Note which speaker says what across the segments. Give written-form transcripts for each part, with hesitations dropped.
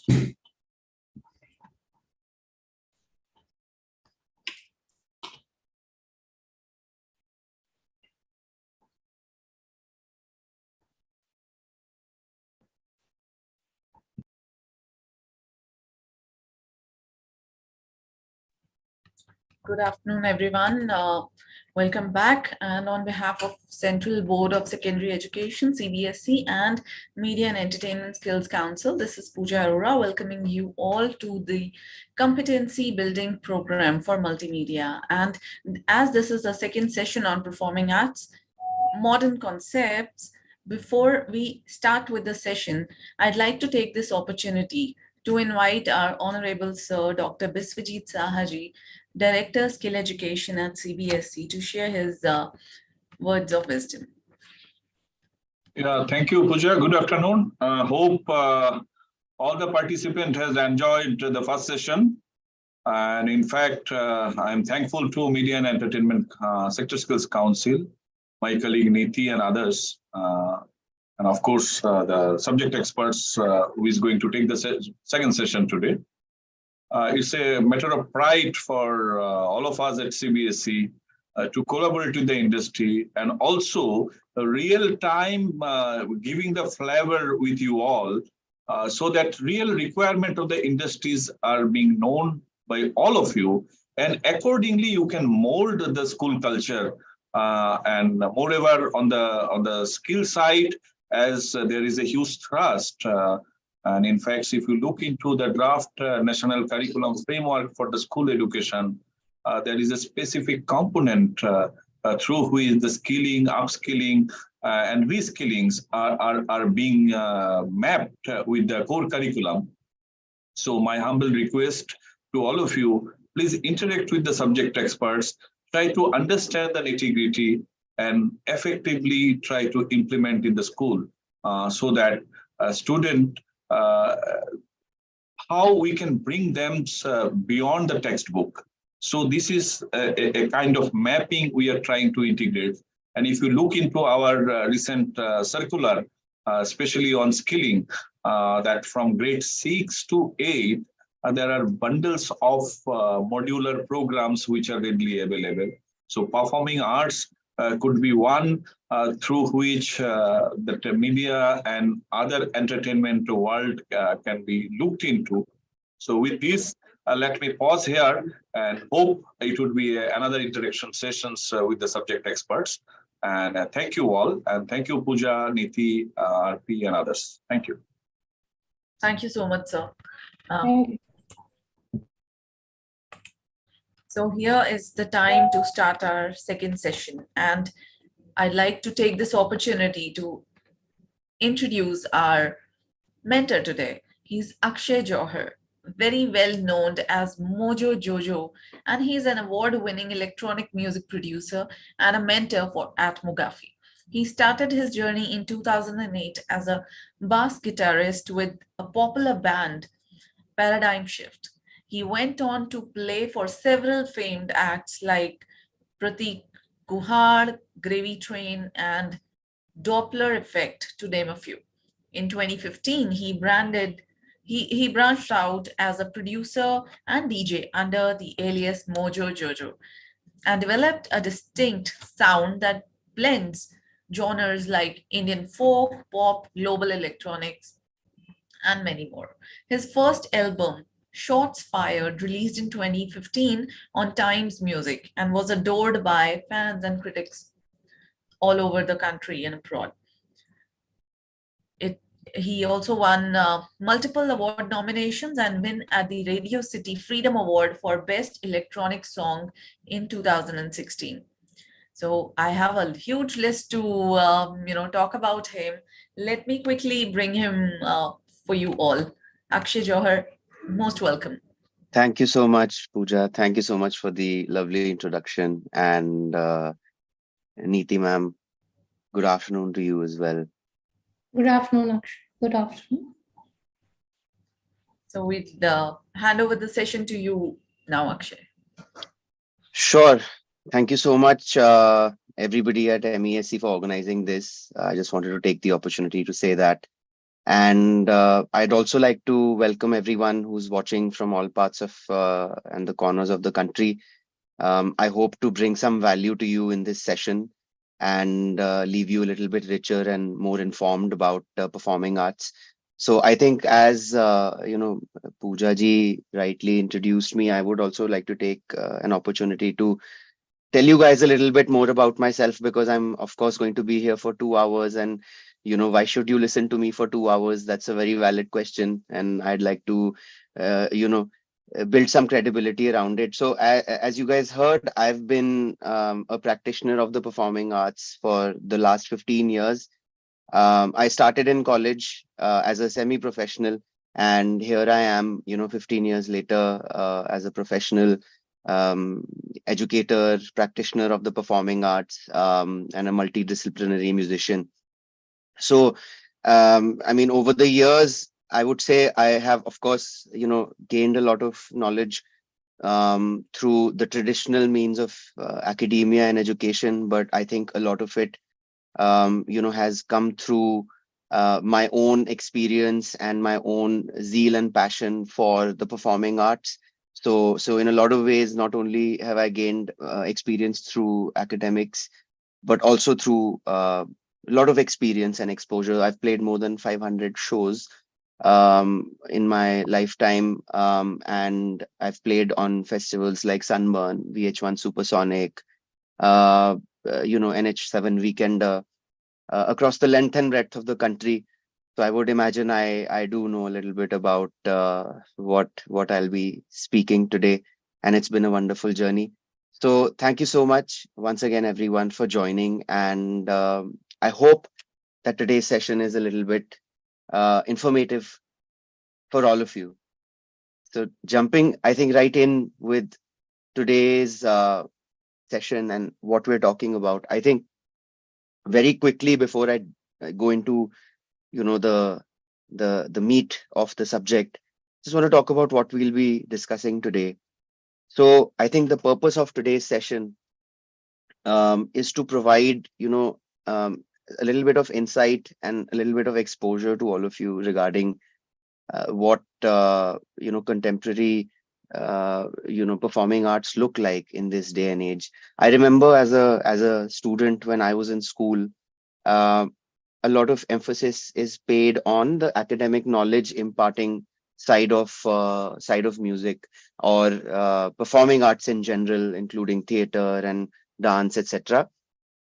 Speaker 1: Good afternoon, everyone. Welcome back. And on behalf of Central Board of Secondary Education, CBSE, and Media and Entertainment Skills Council, this is Pooja Arora welcoming you all to the Competency Building Program for Multimedia. And as this is the second session on performing arts, modern concepts, before we start with the session, I'd like to take this opportunity to invite our Honorable Sir, Dr. Biswajit Sahaji, Director, Skill Education at CBSE, to share his words of wisdom.
Speaker 2: Yeah, thank you, Pooja. Good afternoon. Hope all the participants has enjoyed the first session. And in fact, I'm thankful to Media and Entertainment Sector Skills Council, my colleague Niti and others. And of course, the subject experts who is going to take the second session today. It's a matter of pride for all of us at CBSE to collaborate with the industry and also real time giving the flavor with you all so that real requirement of the industries are being known by all of you, and accordingly you can mold the school culture and moreover on the skill side, as there is a huge thrust. And in fact, if you look into the draft national curriculum framework for the school education, there is a specific component through which the skilling, upskilling, and reskillings are being mapped with the core curriculum. So my humble request to all of you, please interact with the subject experts, try to understand the nitty-gritty and effectively try to implement in the school so that a student how we can bring them beyond the textbook. So this is a kind of mapping we are trying to integrate. And if you look into our recent circular, especially on skilling, that from grade 6 to 8, there are bundles of modular programs which are readily available. So performing arts could be one through which the media and other entertainment world can be looked into. So with this, let me pause here and hope it would be another interaction sessions with the subject experts. And thank you all. And thank you, Pooja, Niti, RP, and others. Thank you.
Speaker 1: Thank you so much, sir. So here is the time to start our second session. And I'd like to take this opportunity to introduce our mentor today. He's Akshay Johar, very well known as Mojo Jojo, and he's an award-winning electronic music producer and a mentor at Mogafi. He started his journey in 2008 as a bass guitarist with a popular band, Paradigm Shift. He went on to play for several famed acts like Pratik Kuhad, Gravy Train, and Doppler Effect, to name a few. In 2015, he branched out as a producer and DJ under the alias Mojo Jojo and developed a distinct sound that blends genres like Indian folk, pop, global electronics, and many more. His first album, Shots Fired, released in 2015 on Times Music and was adored by fans and critics all over the country and abroad. He also won multiple award nominations and win at the Radio City Freedom Award for Best Electronic Song in 2016. So I have a huge list to talk about him. Let me quickly bring him for you all. Akshay Johar, most welcome.
Speaker 3: Thank you so much, Pooja. Thank you so much for the lovely introduction. And Niti ma'am, good afternoon to you as well.
Speaker 4: Good afternoon, Akshay. Good afternoon.
Speaker 1: So we'd hand over the session to you now, Akshay.
Speaker 3: Sure. Thank you so much, everybody at MESC for organizing this. I just wanted to take the opportunity to say that And I'd also like to welcome everyone who's watching from all parts of and the corners of the country. I hope to bring some value to you in this session and leave you a little bit richer and more informed about performing arts. So I think as Pooja ji rightly introduced me, I would also like to take an opportunity to tell you guys a little bit more about myself, because I'm of course going to be here for 2 hours, and why should you listen to me for 2 hours? That's a very valid question, and I'd like to build some credibility around it. So as you guys heard, I've been a practitioner of the performing arts for the last 15 years. I started in college as a semi-professional, and here I am, 15 years later, as a professional educator, practitioner of the performing arts, and a multidisciplinary musician. So, I mean, over the years, I would say I have, of course, gained a lot of knowledge through the traditional means of academia and education, but I think a lot of it has come through my own experience and my own zeal and passion for the performing arts. So in a lot of ways, not only have I gained experience through academics, but also through a lot of experience and exposure. I've played more than 500 shows in my lifetime, and I've played on festivals like Sunburn, VH1 Supersonic, NH7 Weekender, across the length and breadth of the country. So I would imagine I do know a little bit about what I'll be speaking today, and it's been a wonderful journey. So thank you so much once again, everyone, for joining, and I hope that today's session is a little bit informative for all of you. So jumping, I think, right in with today's session and what we're talking about, I think very quickly before I go into the meat of the subject, just want to talk about what we'll be discussing today. So I think the purpose of today's session is to provide a little bit of insight and a little bit of exposure to all of you regarding what contemporary performing arts look like in this day and age. I remember as a student when I was in school, uh, a lot of emphasis is paid on the academic knowledge imparting side of music, or performing arts in general, including theater and dance, etc.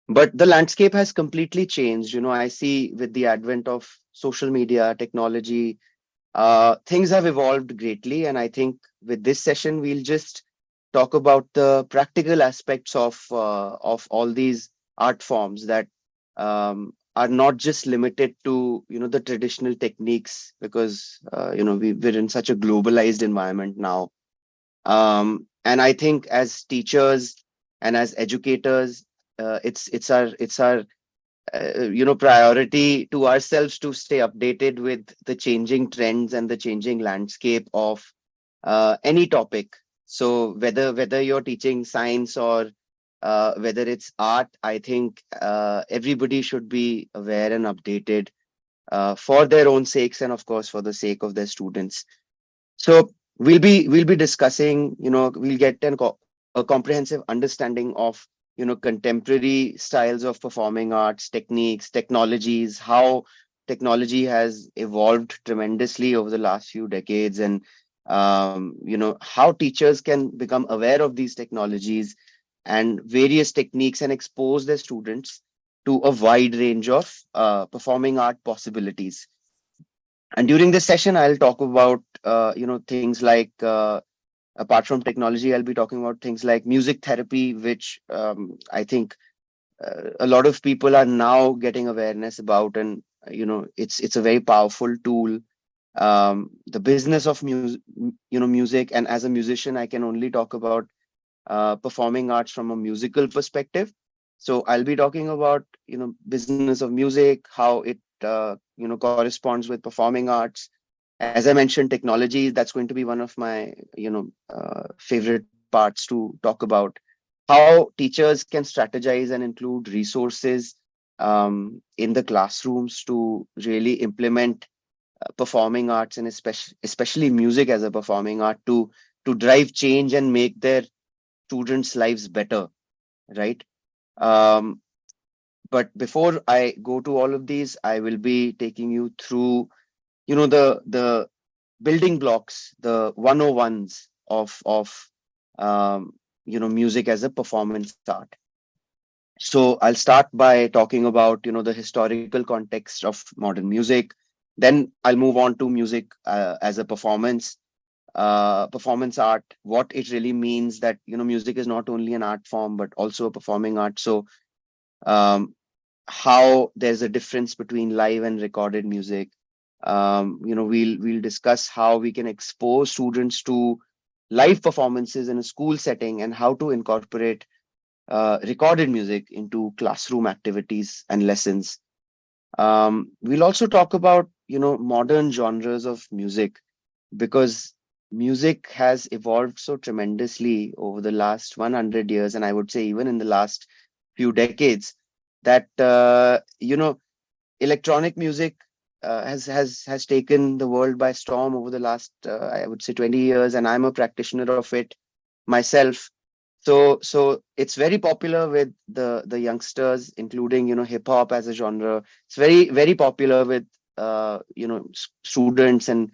Speaker 3: But the landscape has completely changed. I see with the advent of social media technology, things have evolved greatly, and I think with this session we'll just talk about the practical aspects of all these art forms that are not just limited to the traditional techniques, because we're in such a globalized environment now. And I think as teachers and as educators, it's our priority to ourselves to stay updated with the changing trends and the changing landscape of any topic. So whether you're teaching science or whether it's art, I think everybody should be aware and updated for their own sakes, and of course for the sake of their students. So we'll be discussing, we'll get a comprehensive understanding of contemporary styles of performing arts, techniques, technologies, how technology has evolved tremendously over the last few decades, and how teachers can become aware of these technologies and various techniques and expose their students to a wide range of performing art possibilities. And during this session, I'll talk about things like apart from technology, I'll be talking about things like music therapy, which I think a lot of people are now getting awareness about, and it's a very powerful tool. The business of music, and as a musician, I can only talk about performing arts from a musical perspective. So I'll be talking about business of music, how it corresponds with performing arts. As I mentioned, technology, that's going to be one of my favorite parts to talk about. How teachers can strategize and include resources in the classrooms to really implement performing arts and especially music as a performing art to drive change and make their students' lives better, right? Um, but before I go to all of these, I will be taking you through, the building blocks, the 101s of music as a performance art. So I'll start by talking about, the historical context of modern music. Then I'll move on to music as a performance art, what it really means, that, music is not only an art form, but also a performing art. So um, how there's a difference between live and recorded music. We'll discuss how we can expose students to live performances in a school setting and how to incorporate recorded music into classroom activities and lessons. We'll also talk about, modern genres of music, because music has evolved so tremendously over the last 100 years, and I would say even in the last few decades, that electronic music has taken the world by storm over the last I would say 20 years, and I'm a practitioner of it myself. So it's very popular with the youngsters, including, hip hop as a genre. It's very popular with students, and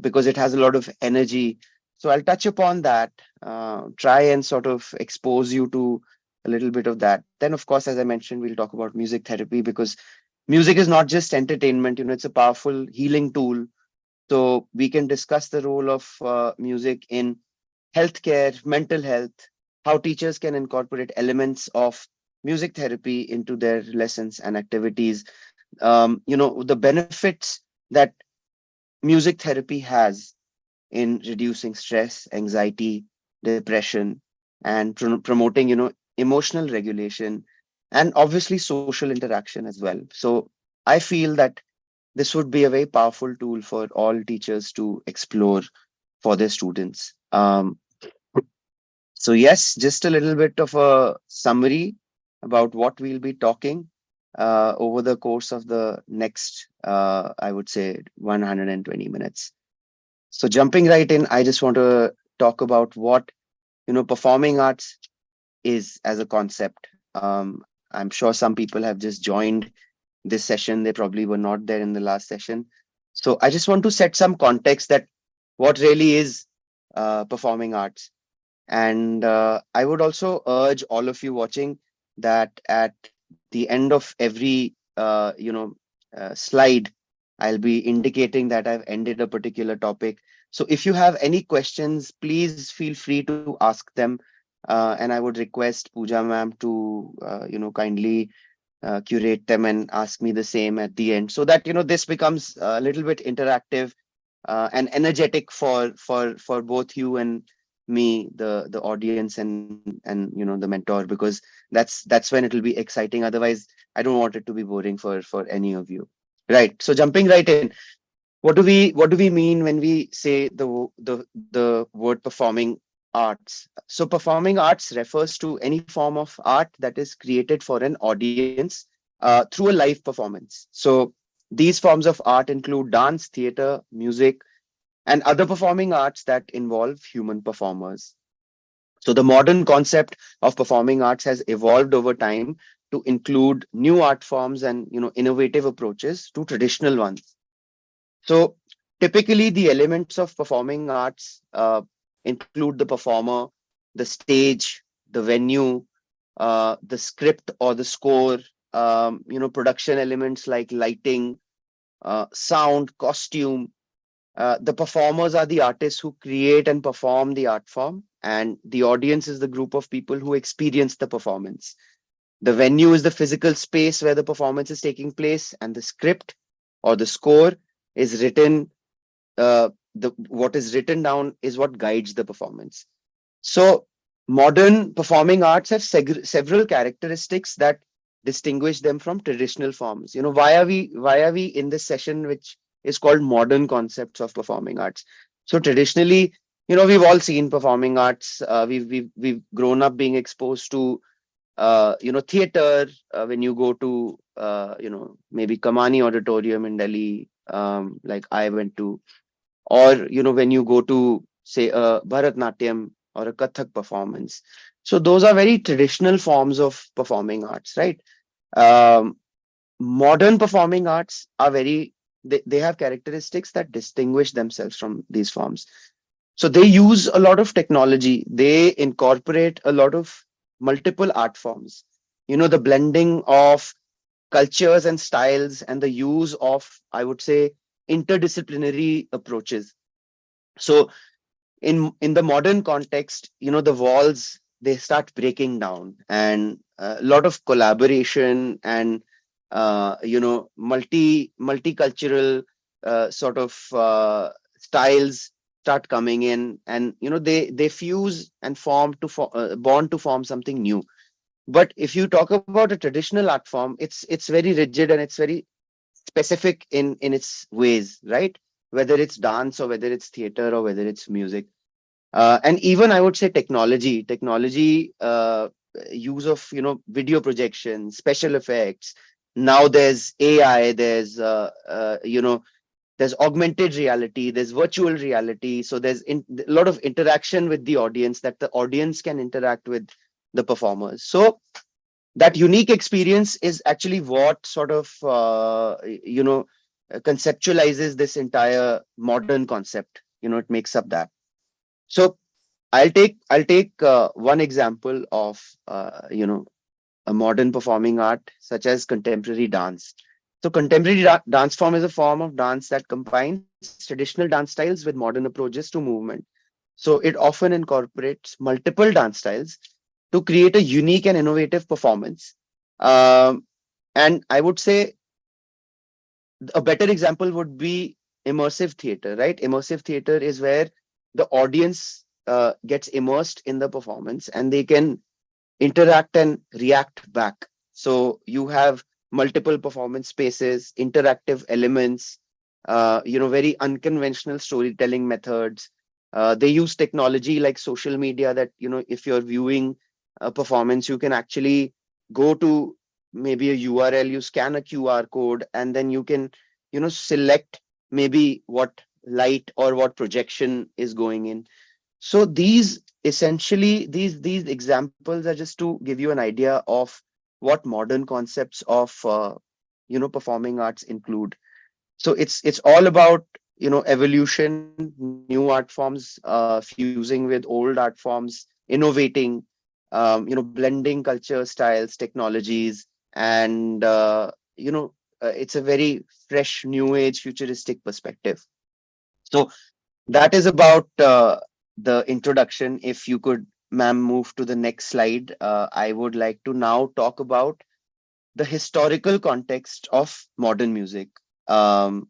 Speaker 3: because it has a lot of energy. So I'll touch upon that, try and sort of expose you to a little bit of that. Then, of course, as I mentioned, we'll talk about music therapy, because music is not just entertainment, it's a powerful healing tool. So we can discuss the role of music in healthcare, mental health, how teachers can incorporate elements of music therapy into their lessons and activities. The benefits that music therapy has in reducing stress, anxiety, depression, and promoting, emotional regulation, and obviously social interaction as well. So I feel that this would be a very powerful tool for all teachers to explore for their students. So yes, just a little bit of a summary about what we'll be talking over the course of the next, I would say, 120 minutes. So jumping right in, I just want to talk about what, performing arts is as a concept. I'm sure some people have just joined this session. They probably were not there in the last session. So I just want to set some context that what really is performing arts. And I would also urge all of you watching that at the end of every slide, I'll be indicating that I've ended a particular topic. So if you have any questions, please feel free to ask them. And I would request Pooja ma'am to kindly curate them and ask me the same at the end, so that this becomes a little bit interactive and energetic for both you and me, the audience, and the mentor, because that's when it'll be exciting. Otherwise, I don't want it to be boring for any of you. Right. So jumping right in, what do we mean when we say the word performing arts? So performing arts refers to any form of art that is created for an audience through a live performance. So these forms of art include dance, theater, music, and other performing arts that involve human performers. So the modern concept of performing arts has evolved over time to include new art forms and innovative approaches to traditional ones. So typically the elements of performing arts include the performer, the stage, the venue, the script or the score, production elements like lighting, sound, costume. The performers are the artists who create and perform the art form, and the audience is the group of people who experience the performance. The venue is the physical space where the performance is taking place, and the script or the score is written. The what is written down is what guides the performance. So modern performing arts have several characteristics that distinguish them from traditional forms. Why are we in this session, which is called modern concepts of performing arts? So traditionally, we've all seen performing arts. We've grown up being exposed to theater. When you go to maybe Kamani Auditorium in Delhi, like I went to, or when you go to say a Bharatnatyam or a Kathak performance. So those are very traditional forms of performing arts, right? Um, Modern performing arts are they have characteristics that distinguish themselves from these forms. So they use a lot of technology. They incorporate a lot of multiple art forms. The blending of cultures and styles and the use of, I would say, interdisciplinary approaches. So in the modern context, the walls, they start breaking down, and a lot of collaboration and multicultural sort of styles start coming in, and they fuse and bond to form something new. But if you talk about a traditional art form, it's very rigid and it's very specific in its ways, right? Whether it's dance or whether it's theater or whether it's music, and even I would say technology, use of video projection, special effects. Now there's AI, there's augmented reality, there's virtual reality. So there's a lot of interaction with the audience, that the audience can interact with the performers. So that unique experience is actually what sort of conceptualizes this entire modern concept. It makes up that. So I'll take one example of a modern performing art such as contemporary dance. So contemporary dance form is a form of dance that combines traditional dance styles with modern approaches to movement. So it often incorporates multiple dance styles to create a unique and innovative performance. Um, and I would say a better example would be immersive theater, right? Immersive theater is where the audience gets immersed in the performance and they can interact and react back. So you have multiple performance spaces, interactive elements, very unconventional storytelling methods. They use technology like social media, that if you're viewing a performance, you can actually go to maybe a URL, you scan a QR code, and then you can select maybe what light or what projection is going in. So these essentially, these examples are just to give you an idea of what modern concepts of performing arts include. So it's all about evolution, new art forms fusing with old art forms, innovating, blending culture, styles, technologies, and it's a very fresh, new age, futuristic perspective. So that is about the introduction. If you could, ma'am, move to the next slide. I would like to now talk about the historical context of modern music. Um,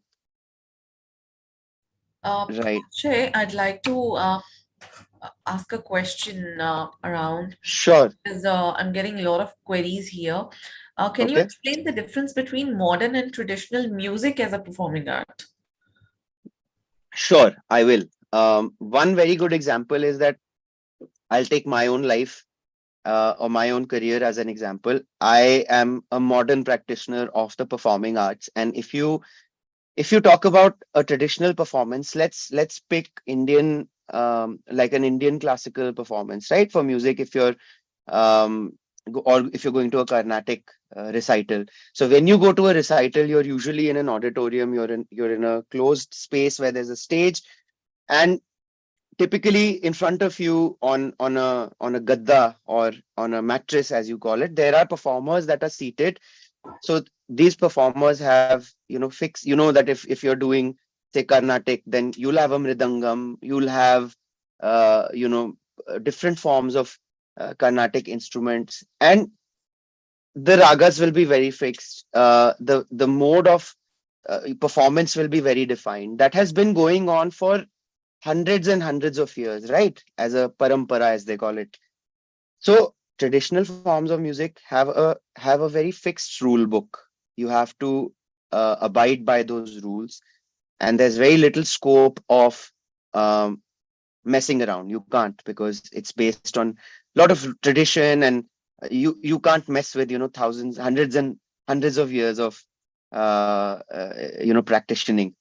Speaker 3: right.
Speaker 1: Akshay, I'd like to ask a question around,
Speaker 3: Sure.
Speaker 1: because I'm getting a lot of queries here. Can you
Speaker 3: Okay.
Speaker 1: explain the difference between modern and traditional music as a performing art?
Speaker 3: Sure, I will. One very good example is that I'll take my own life or my own career as an example. I am a modern practitioner of the performing arts, and if you talk about a traditional performance, let's pick Indian, like an Indian classical performance, right? For music, if you're or if you're going to a Carnatic recital. So when you go to a recital, you're usually in an auditorium, you're in a closed space where there's a stage, and typically in front of you on a gadda or on a mattress, as you call it, there are performers that are seated. So these performers have fixed, that if you're doing say Carnatic, then you'll have a mridangam, you'll have different forms of Carnatic instruments, and the ragas will be very fixed. The mode of performance will be very defined. That has been going on for hundreds and hundreds of years, right? As a parampara, as they call it. So traditional forms of music have a very fixed rule book. You have to abide by those rules, and there's very little scope of um, messing around. You can't, because it's based on a lot of tradition, and you can't mess with thousands, hundreds and hundreds of years of practicing.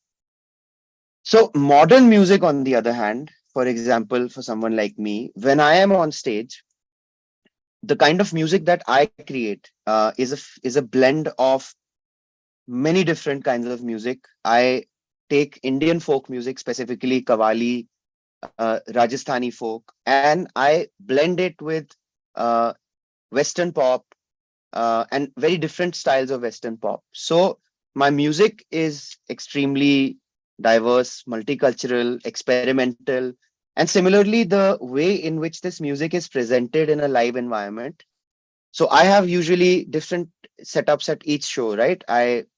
Speaker 3: So modern music, on the other hand, for example, for someone like me, when I am on stage, the kind of music that I create is a blend of many different kinds of music. I take Indian folk music, specifically Qawwali, Rajasthani folk, and I blend it with uh, Western pop and very different styles of Western pop. So my music is extremely diverse, multicultural, experimental, and similarly, the way in which this music is presented in a live environment. So I have usually different setups at each show, right?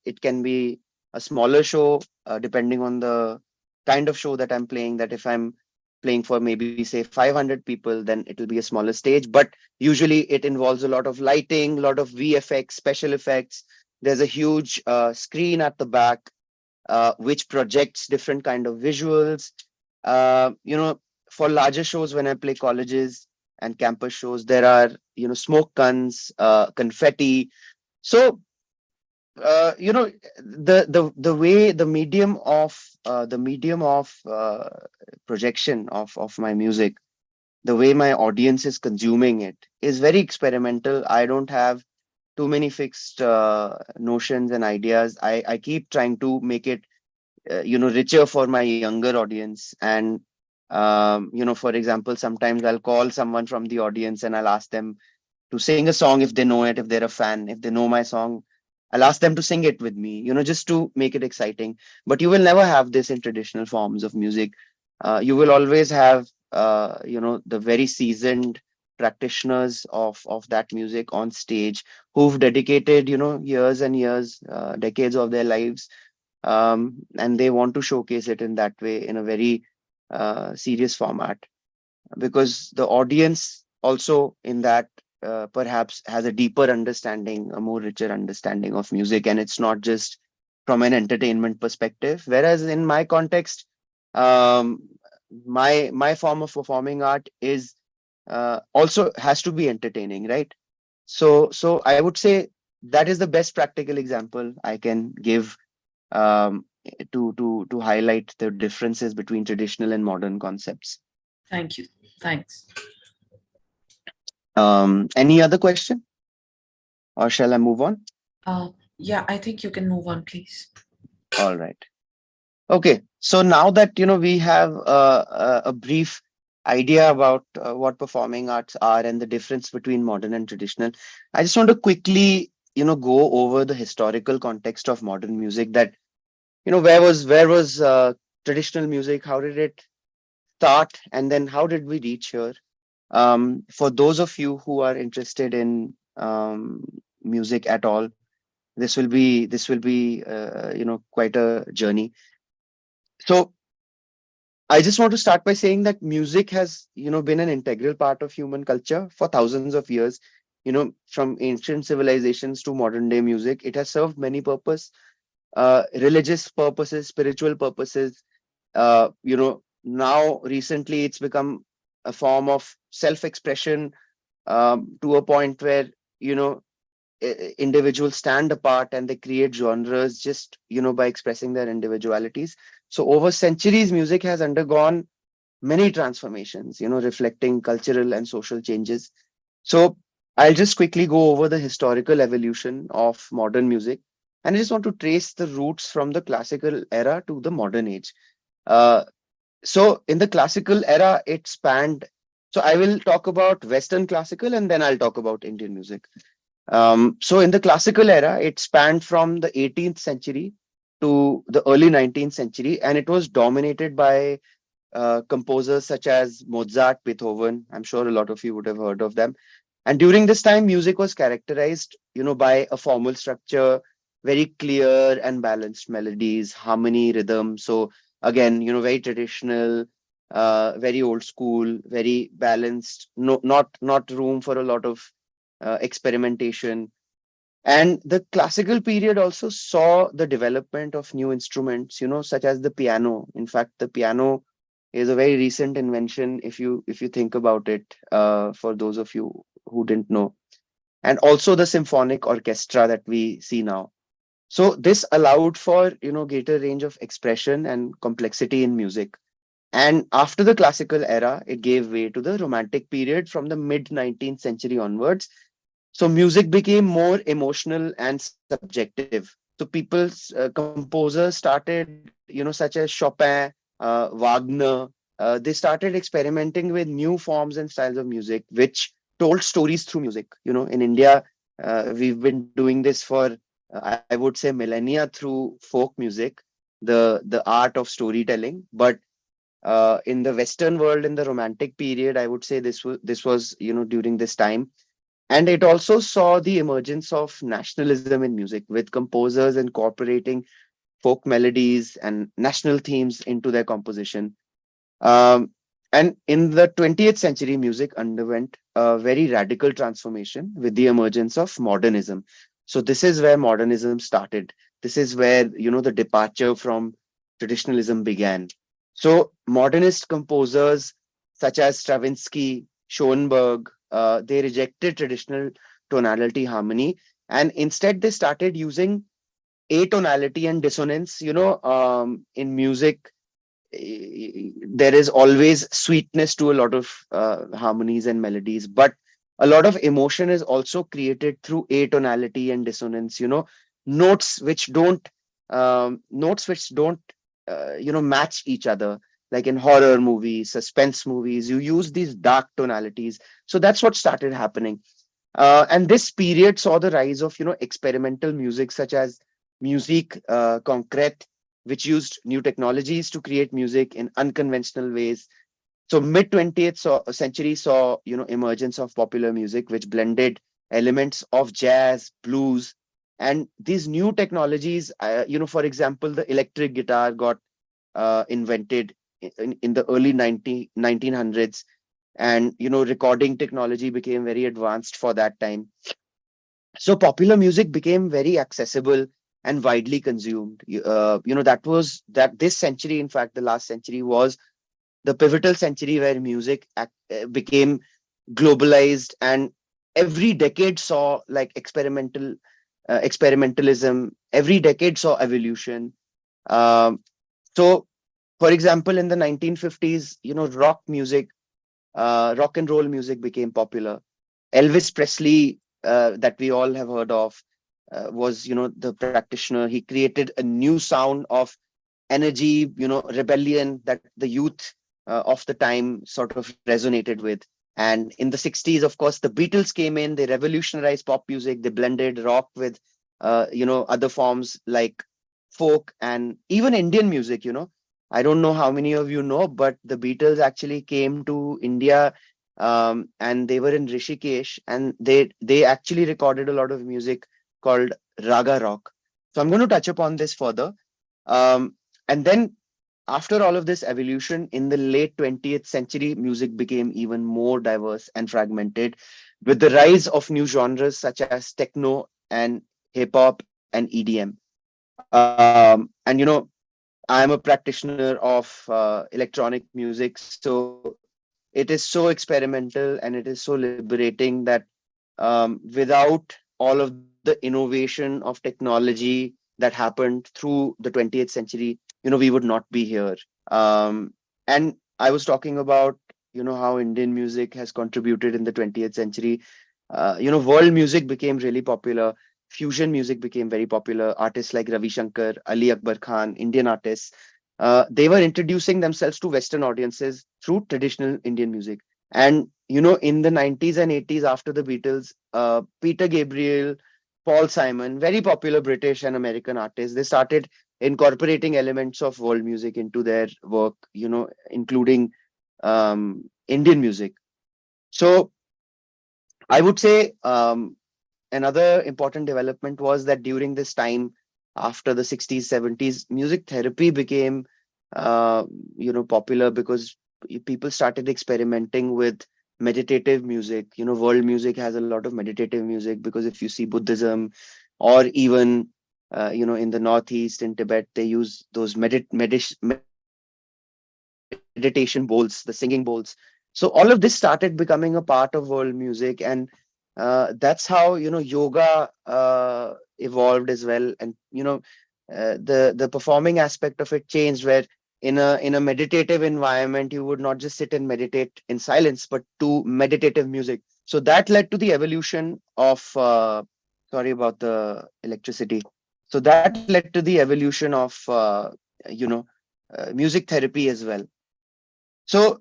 Speaker 3: It can be a smaller show depending on the kind of show that I'm playing. That if I'm playing for maybe say 500 people, then it'll be a smaller stage. But usually it involves a lot of lighting, a lot of VFX, special effects. There's a huge screen at the back which projects different kind of visuals. You know, for larger shows, when I play colleges and campus shows, there are smoke guns, confetti. So the way the medium of projection of my music, the way my audience is consuming it is very experimental. I don't have too many fixed notions and ideas. I keep trying to make it richer for my younger audience. And for example, sometimes I'll call someone from the audience and I'll ask them to sing a song if they know it, if they're a fan, if they know my song. I'll ask them to sing it with me, just to make it exciting. But you will never have this in traditional forms of music. You will always have the very seasoned practitioners of that music on stage, who've dedicated years and years, decades of their lives, and they want to showcase it in that way, in a very serious format, because the audience also in that perhaps has a deeper understanding, a more richer understanding of music, and it's not just from an entertainment perspective. Whereas in my context, um, my form of performing art is also has to be entertaining, right? So I would say that is the best practical example I can give, um, to highlight the differences between traditional and modern concepts.
Speaker 1: Thank you. Thanks.
Speaker 3: Any other question, or shall I move on?
Speaker 1: Yeah, I think you can move on, please.
Speaker 3: All right. Okay. So now that we have a brief idea about what performing arts are and the difference between modern and traditional, I just want to quickly go over the historical context of modern music. That where was traditional music? How did it start, and then how did we reach here? For those of you who are interested in music at all, this will be quite a journey. So I just want to start by saying that music has been an integral part of human culture for thousands of years. From ancient civilizations to modern day music, it has served many purpose, religious purposes, spiritual purposes. Now recently it's become a form of self-expression, to a point where you know individuals stand apart and they create genres just by expressing their individualities. So over centuries, music has undergone many transformations, reflecting cultural and social changes. So I'll just quickly go over the historical evolution of modern music, and I just want to trace the roots from the classical era to the modern age. uh, so in the classical era, it spanned, so I will talk about Western classical and then I'll talk about Indian music. So in the classical era, it spanned from the 18th century to the early 19th century, and it was dominated by composers such as Mozart, Beethoven. I'm sure a lot of you would have heard of them. And during this time, music was characterized, by a formal structure, very clear and balanced melodies, harmony, rhythm. So again, very traditional, very old school, very balanced. No, not room for a lot of experimentation. And the classical period also saw the development of new instruments, such as the piano. In fact, the piano is a very recent invention, if you think about it, for those of you who didn't know. And also the symphonic orchestra that we see now. So this allowed for, greater range of expression and complexity in music. And after the classical era, it gave way to the romantic period from the mid 19th century onwards. So music became more emotional and subjective. So people's composers started, such as Chopin, Wagner, they started experimenting with new forms and styles of music, which told stories through music. In India, we've been doing this for, I would say, millennia through folk music, the art of storytelling. But in the Western world, in the Romantic period, I would say this was during this time, and it also saw the emergence of nationalism in music, with composers incorporating folk melodies and national themes into their composition. Um, and in the 20th century, music underwent a very radical transformation with the emergence of modernism. So this is where modernism started. This is where, the departure from traditionalism began. So modernist composers such as Stravinsky, Schoenberg, they rejected traditional tonality harmony, and instead they started using atonality and dissonance. In music, there is always sweetness to a lot of harmonies and melodies, but a lot of emotion is also created through atonality and dissonance. Notes which don't match each other. Like in horror movies, suspense movies, you use these dark tonalities. So that's what started happening. And this period saw the rise of experimental music such as musique concrète, which used new technologies to create music in unconventional ways. So mid 20th century saw emergence of popular music, which blended elements of jazz, blues, and these new technologies. For example, the electric guitar got invented in the early 1900s, and recording technology became very advanced for that time. So popular music became very accessible and widely consumed. That this century, in fact, the last century was the pivotal century where music became globalized, and every decade saw like experimentalism. Every decade saw evolution. Um, so, for example, in the 1950s, rock and roll music became popular. Elvis Presley, that we all have heard of, was the practitioner. He created a new sound of energy, rebellion that the youth of the time sort of resonated with. And in the 60s, of course, the Beatles came in. They revolutionized pop music. They blended rock with other forms like folk and even Indian music. I don't know how many of you know, but the Beatles actually came to India, and they were in Rishikesh, and they actually recorded a lot of music called Raga Rock. So I'm going to touch upon this further. Um, and then after all of this evolution, in the late 20th century, music became even more diverse and fragmented, with the rise of new genres such as techno and hip hop and EDM. And I'm a practitioner of electronic music, so it is so experimental and it is so liberating that without all of the innovation of technology that happened through the 20th century, we would not be here. And I was talking about, how Indian music has contributed in the 20th century. World music became really popular. Fusion music became very popular. Artists like Ravi Shankar, Ali Akbar Khan, Indian artists, they were introducing themselves to Western audiences through traditional Indian music. And in the 90s and 80s, after the Beatles, Peter Gabriel, Paul Simon, very popular British and American artists, they started incorporating elements of world music into their work, including Indian music. So I would say another important development was that during this time, after the 60s, 70s, music therapy became, popular because people started experimenting with meditative music. World music has a lot of meditative music because if you see Buddhism, or even, in the Northeast, in Tibet, they use those meditation bowls, the singing bowls. So all of this started becoming a part of world music, and that's how yoga evolved as well, and the performing aspect of it changed, where in a meditative environment you would not just sit and meditate in silence, but to meditative music. So that led to the evolution of sorry about the electricity. So that led to the evolution of you know music therapy as well. So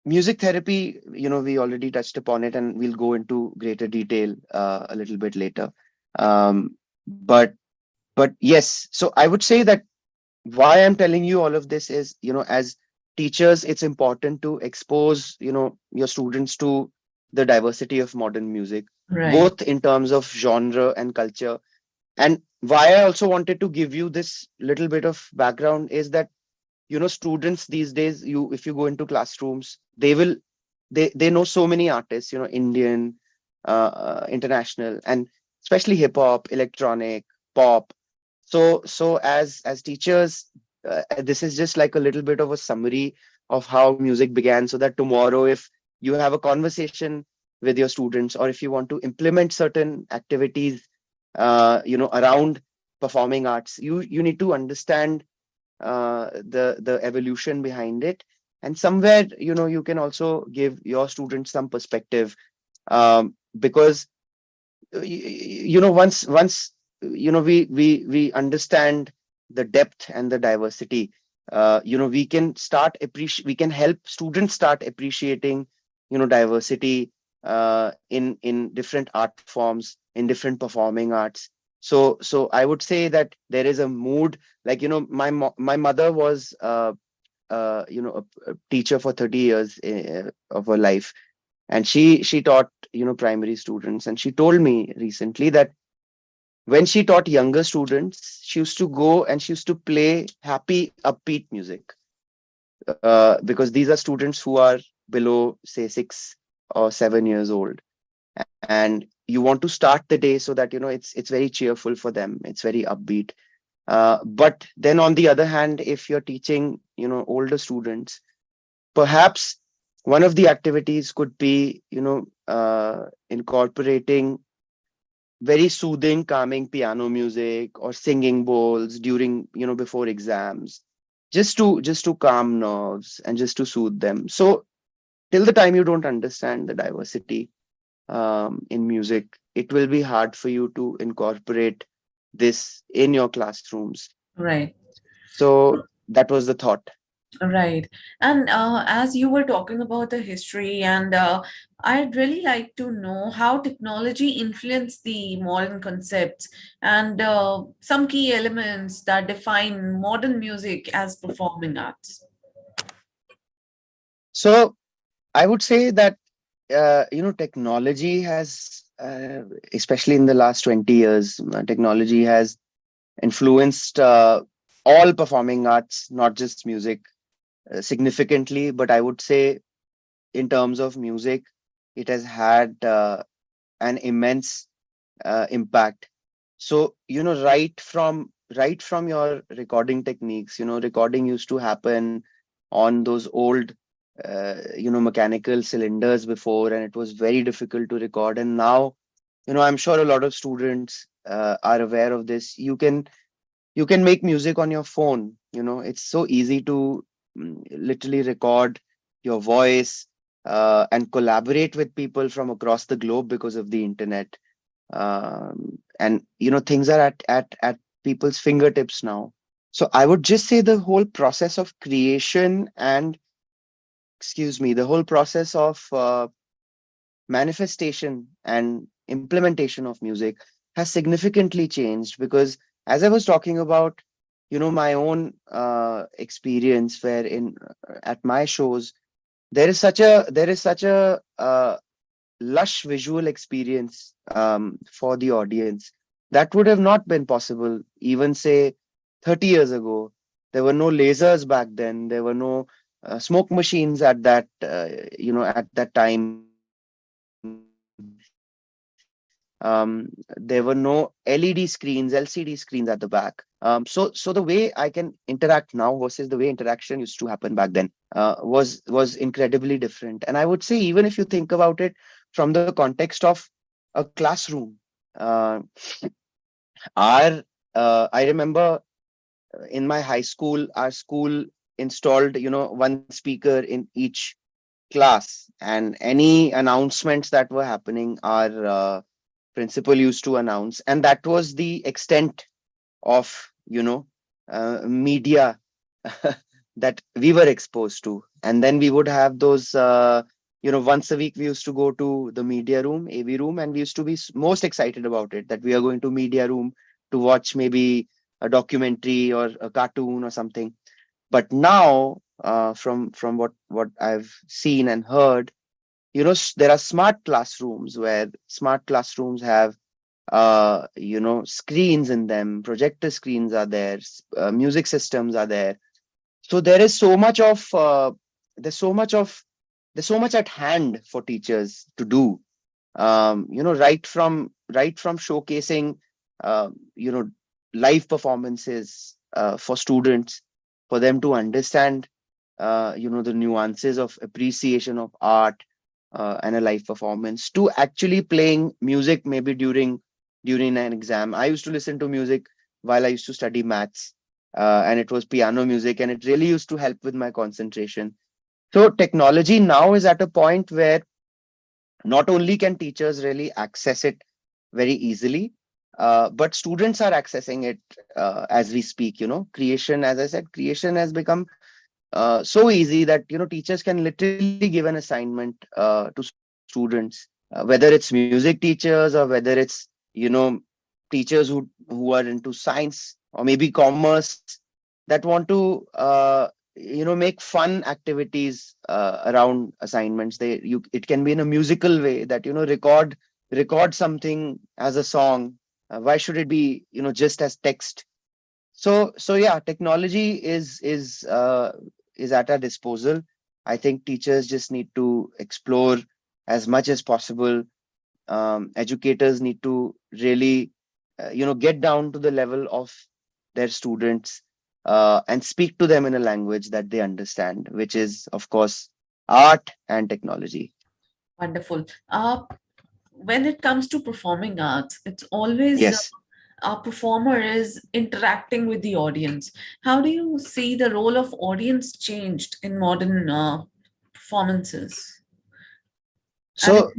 Speaker 3: music therapy, we already touched upon it, and we'll go into greater detail a little bit later. Um, but yes, so I would say that why I'm telling you all of this is, as teachers, it's important to expose, your students to the diversity of modern music,
Speaker 1: Right.
Speaker 3: both in terms of genre and culture. And why I also wanted to give you this little bit of background is that, students these days, if you go into classrooms, they know so many artists, Indian, international, and especially hip hop, electronic, pop. So as teachers, this is just like a little bit of a summary of how music began, so that tomorrow, if you have a conversation with your students, or if you want to implement certain activities, around performing arts, you need to understand the evolution behind it, and somewhere, you can also give your students some perspective, because once we understand the depth and the diversity, we can help students start appreciating, diversity in different art forms, in different performing arts. So I would say that there is a mood, like, my mother was a teacher for 30 years of her life, and she taught, primary students, and she told me recently that when she taught younger students, she used to go and she used to play happy, upbeat music, because these are students who are below, say, 6 or 7 years old, and you want to start the day so that, it's very cheerful for them, it's very upbeat. But then on the other hand, if you're teaching, older students, perhaps one of the activities could be, incorporating very soothing, calming piano music or singing bowls during, before exams, just to calm nerves and just to soothe them. So till the time you don't understand the diversity in music, it will be hard for you to incorporate this in your classrooms.
Speaker 1: Right.
Speaker 3: So that was the thought.
Speaker 1: Right. And as you were talking about the history, and I'd really like to know how technology influenced the modern concepts and some key elements that define modern music as performing arts.
Speaker 3: So I would say that technology has, especially in the last 20 years, technology has influenced all performing arts, not just music, significantly. But I would say, in terms of music, it has had an immense impact. So, right from your recording techniques, recording used to happen on those old, mechanical cylinders before, and it was very difficult to record. And now, I'm sure a lot of students are aware of this. You can make music on your phone. It's so easy to literally record your voice and collaborate with people from across the globe because of the internet. And things are at people's fingertips now. So I would just say the whole process of creation and, excuse me, the whole process of manifestation and implementation of music has significantly changed, because as I was talking about, my own experience, where in at my shows, there is such a lush visual experience for the audience that would have not been possible even, say, 30 years ago. There were no lasers back then. There were no smoke machines at that time. There were no LED screens, LCD screens at the back. So the way I can interact now versus the way interaction used to happen back then was incredibly different. And I would say, even if you think about it from the context of a classroom, uh, Our I remember in my high school, our school installed, one speaker in each class, and any announcements that were happening, our principal used to announce, and that was the extent of, media that we were exposed to. And then we would have those, once a week we used to go to the media room, AV room, and we used to be most excited about it, that we are going to media room to watch maybe a documentary or a cartoon or something. But now, from what I've seen and heard, there are smart classrooms, where smart classrooms have screens in them, projector screens are there, music systems are there. So there is so much of there's so much of there's so much at hand for teachers to do, right from showcasing uh, you know live performances for students, for them to understand the nuances of appreciation of art and a live performance, to actually playing music maybe during an exam. I used to listen to music while I used to study maths, and it was piano music, and it really used to help with my concentration. So technology now is at a point where not only can teachers really access it very easily, but students are accessing it as we speak. Creation, as I said, creation has become so easy that teachers can literally give an assignment to students, whether it's music teachers or whether it's teachers who are into science or maybe commerce, that want to make fun activities around assignments. It can be in a musical way, that record something as a song. Why should it be just as text? So yeah, technology is at our disposal. I think teachers just need to explore as much as possible. Educators need to really get down to the level of their students, and speak to them in a language that they understand, which is of course art and technology.
Speaker 1: Wonderful. When it comes to performing arts, it's always
Speaker 3: Yes.
Speaker 1: a performer is interacting with the audience. How do you see the role of audience changed in modern performances? And
Speaker 3: So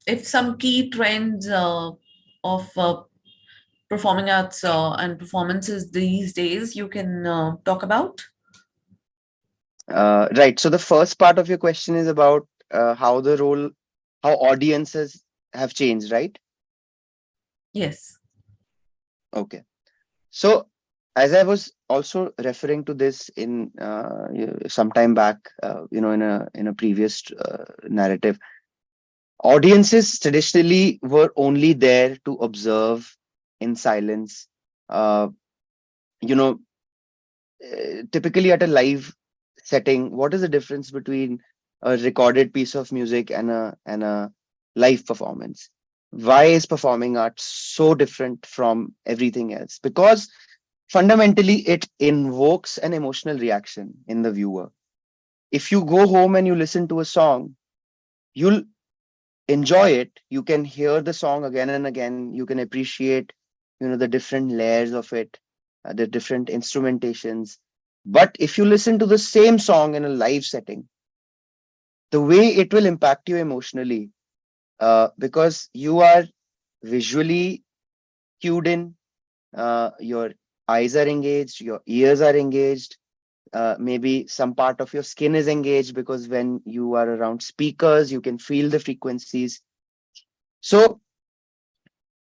Speaker 1: if some key trends of performing arts and performances these days you can talk about?
Speaker 3: right, so the first part of your question is about how audiences have changed, right?
Speaker 1: Yes.
Speaker 3: Okay. So, as I was also referring to this in some time back, in a previous narrative, audiences traditionally were only there to observe in silence. Uh, you know, Typically at a live setting, what is the difference between a recorded piece of music and a live performance? Why is performing arts so different from everything else? Because fundamentally it invokes an emotional reaction in the viewer. If you go home and you listen to a song, you'll enjoy it. You can hear the song again and again. You can appreciate the different layers of it, the different instrumentations. But if you listen to the same song in a live setting, the way it will impact you emotionally, because you are visually cued in, your eyes are engaged, your ears are engaged, maybe some part of your skin is engaged, because when you are around speakers, you can feel the frequencies. So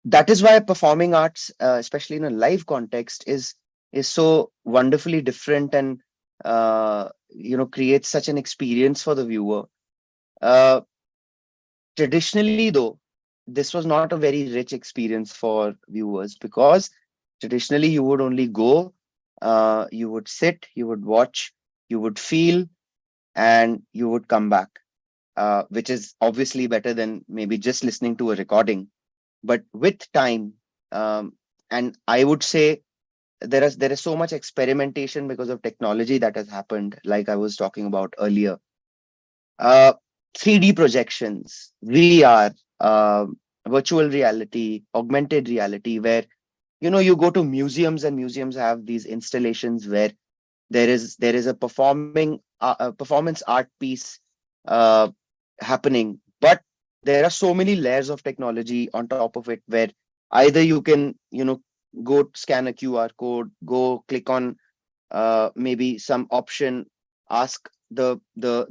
Speaker 3: that is why performing arts, especially in a live context, is so wonderfully different, and creates such an experience for the viewer. Uh, Traditionally, though, this was not a very rich experience for viewers, because traditionally you would only go, you would sit, you would watch, you would feel, and you would come back, which is obviously better than maybe just listening to a recording. But with time, um, and I would say there is so much experimentation because of technology that has happened, like I was talking about earlier. uh, 3D projections, VR, virtual reality, augmented reality, where you go to museums, and museums have these installations where there is a performance art piece uh, happening, but there are so many layers of technology on top of it, where either you can go scan a QR code, go click on maybe some option, ask the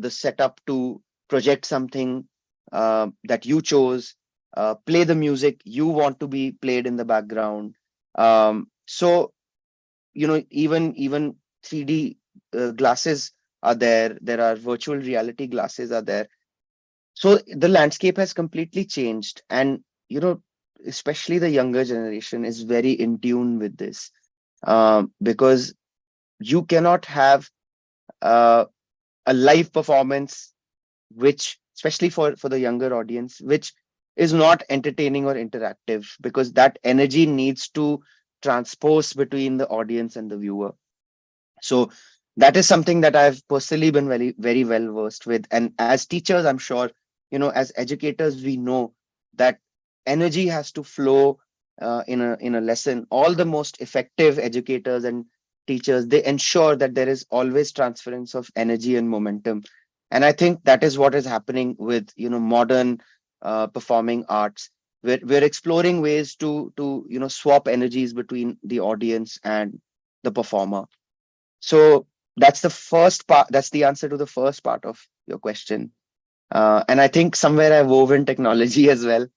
Speaker 3: setup to project something that you chose, play the music you want to be played in the background. So even 3D glasses are there. There are virtual reality glasses are there. So the landscape has completely changed, and especially the younger generation is very in tune with this, because you cannot have uh, a live performance which, especially for the younger audience, which is not entertaining or interactive, because that energy needs to transpose between the audience and the viewer. So that is something that I've personally been very, very well versed with. And as teachers, I'm sure, as educators, we know that energy has to flow in a lesson. All the most effective educators and teachers, they ensure that there is always transference of energy and momentum. And I think that is what is happening with modern performing arts. We're exploring ways to swap energies between the audience and the performer. So that's the first part. That's the answer to the first part of your question. And I think somewhere I wove in technology as well.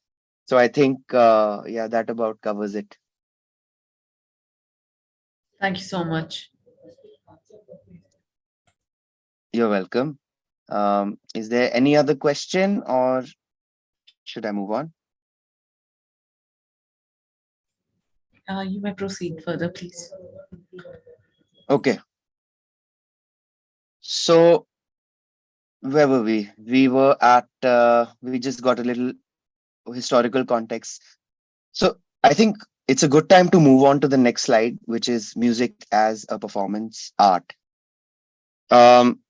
Speaker 3: So I think, yeah, that about covers it.
Speaker 1: Thank you so much.
Speaker 3: You're welcome. Is there any other question, or should I move on?
Speaker 1: You may proceed further, please.
Speaker 3: Okay. So where were we? We were at, we just got a little historical context. So I think it's a good time to move on to the next slide, which is music as a performance art. Um,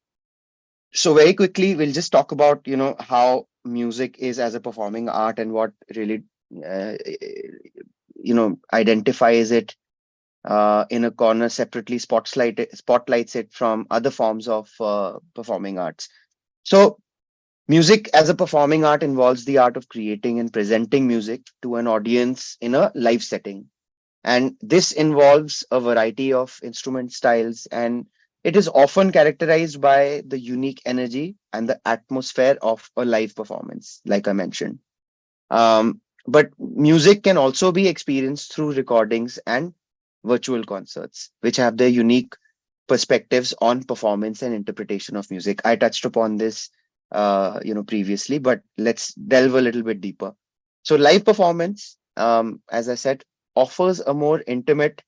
Speaker 3: so very quickly, we'll just talk about how music is as a performing art, and what really uh, identifies it in a corner separately, spotlights it from other forms of performing arts. So music as a performing art involves the art of creating and presenting music to an audience in a live setting. And this involves a variety of instrument styles, and it is often characterized by the unique energy and the atmosphere of a live performance, like I mentioned. But music can also be experienced through recordings and virtual concerts, which have their unique perspectives on performance and interpretation of music. I touched upon this previously, but let's delve a little bit deeper. So live performance, as I said, offers a more intimate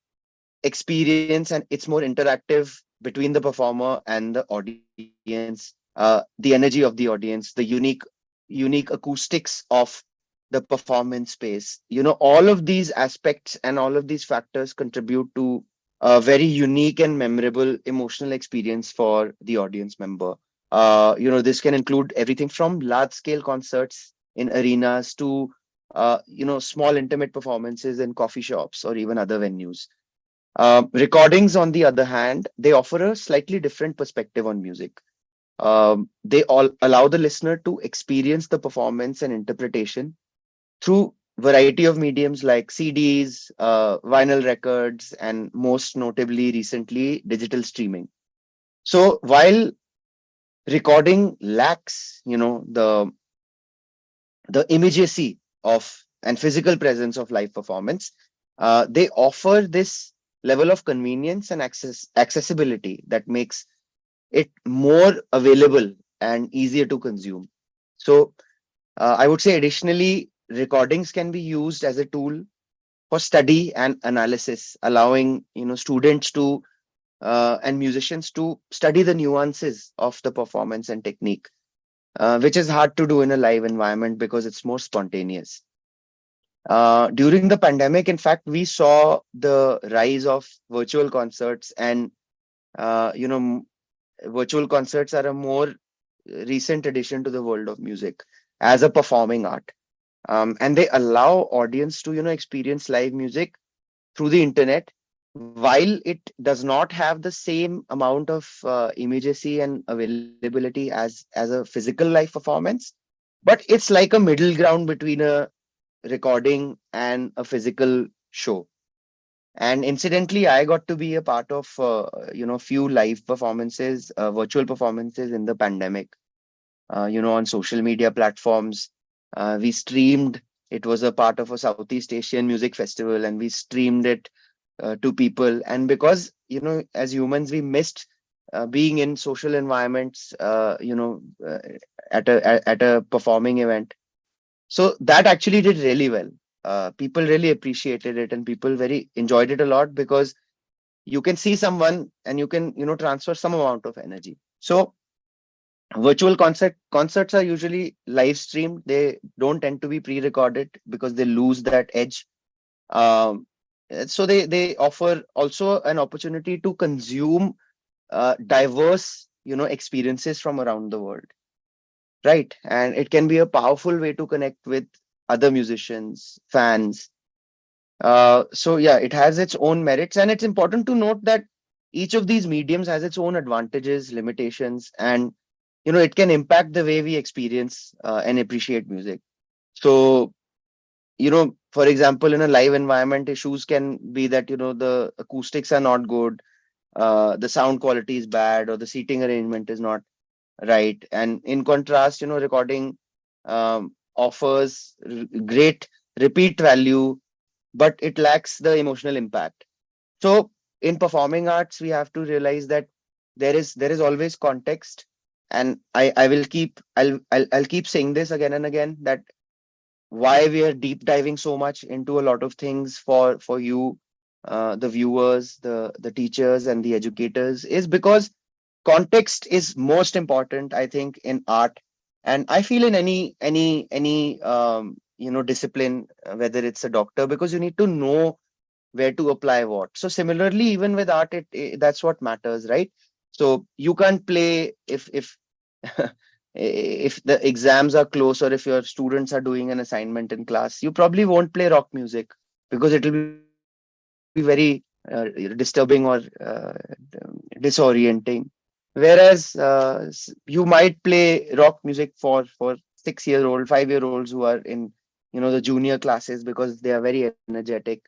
Speaker 3: experience, and it's more interactive between the performer and the audience. The energy of the audience, the unique acoustics of the performance space, all of these aspects and all of these factors contribute to a very unique and memorable emotional experience for the audience member. This can include everything from large scale concerts in arenas to small intimate performances in coffee shops or even other venues. Recordings, on the other hand, they offer a slightly different perspective on music. They all allow the listener to experience the performance and interpretation through variety of mediums like CDs, vinyl records, and most notably recently digital streaming. So while recording lacks, the immediacy of and physical presence of live performance, they offer this level of convenience and accessibility that makes it more available and easier to consume. So I would say additionally, recordings can be used as a tool for study and analysis, allowing students to and musicians to study the nuances of the performance and technique, which is hard to do in a live environment because it's more spontaneous. During the pandemic, in fact, we saw the rise of virtual concerts, and virtual concerts are a more recent addition to the world of music as a performing art. And they allow audience to experience live music through the internet, while it does not have the same amount of immediacy and availability as a physical live performance, but it's like a middle ground between a recording and a physical show. And incidentally, I got to be a part of few live performances, virtual performances in the pandemic. On social media platforms, we streamed. It was a part of a Southeast Asian music festival, and we streamed it to people. And because as humans, we missed being in social environments, at a performing event. So that actually did really well. People really appreciated it, and people very enjoyed it a lot, because you can see someone and you can transfer some amount of energy. So virtual concerts are usually live streamed. They don't tend to be pre-recorded because they lose that edge. So they offer also an opportunity to consume diverse experiences from around the world, right? And it can be a powerful way to connect with other musicians, fans. So yeah, it has its own merits, and it's important to note that each of these mediums has its own advantages, limitations, and it can impact the way we experience and appreciate music. So for example, in a live environment, issues can be that the acoustics are not good, the sound quality is bad, or the seating arrangement is not right. And in contrast, recording offers great repeat value, but it lacks the emotional impact. So in performing arts, we have to realize that there is always context. And I'll keep saying this again and again, that why we are deep diving so much into a lot of things for you, the viewers, the teachers, and the educators, is because context is most important, I think, in art. And I feel in any discipline, whether it's a doctor, because you need to know where to apply what. So similarly, even with art, that's what matters, right? So you can't play if if the exams are close, or if your students are doing an assignment in class, you probably won't play rock music, because it will be very disturbing or disorienting. Whereas you might play rock music for 6-year-old, 5-year-olds who are in the junior classes, because they are very energetic.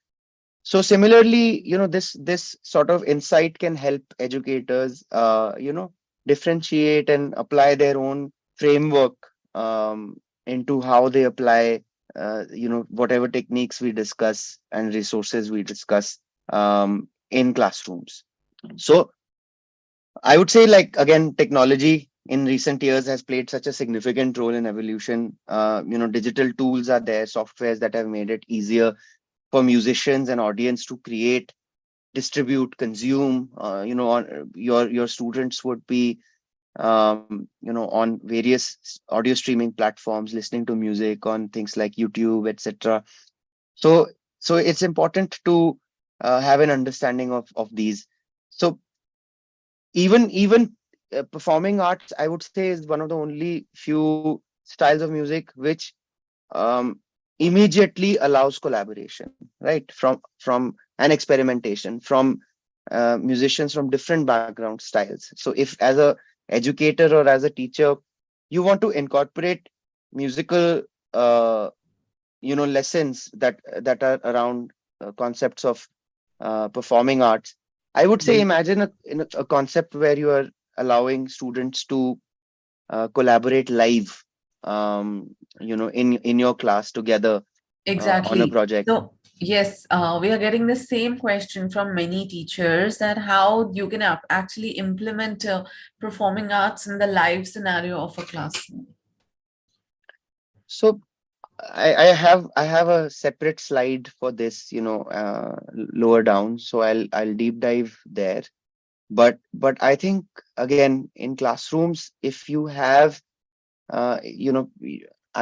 Speaker 3: So similarly, this sort of insight can help educators, differentiate and apply their own framework into how they apply, whatever techniques we discuss and resources we discuss in classrooms. So I would say, like, again, technology in recent years has played such a significant role in evolution. Digital tools are there, softwares that have made it easier for musicians and audience to create, distribute, consume. On your students would be on various audio streaming platforms, listening to music on things like YouTube, etc. So it's important to have an understanding of these. So even performing arts, I would say, is one of the only few styles of music which um, immediately allows collaboration, right? From an experimentation from musicians from different background styles. So if, as a educator or as a teacher, you want to incorporate musical lessons that are around concepts of performing arts, I would say, imagine a concept where you are allowing students to collaborate live, in your class together on a
Speaker 1: Exactly.
Speaker 3: project.
Speaker 1: So, yes, we are getting the same question from many teachers, that how you can actually implement performing arts in the live scenario of a classroom.
Speaker 3: So I have a separate slide for this, lower down. So I'll deep dive there. But I think, again, in classrooms, if you have, I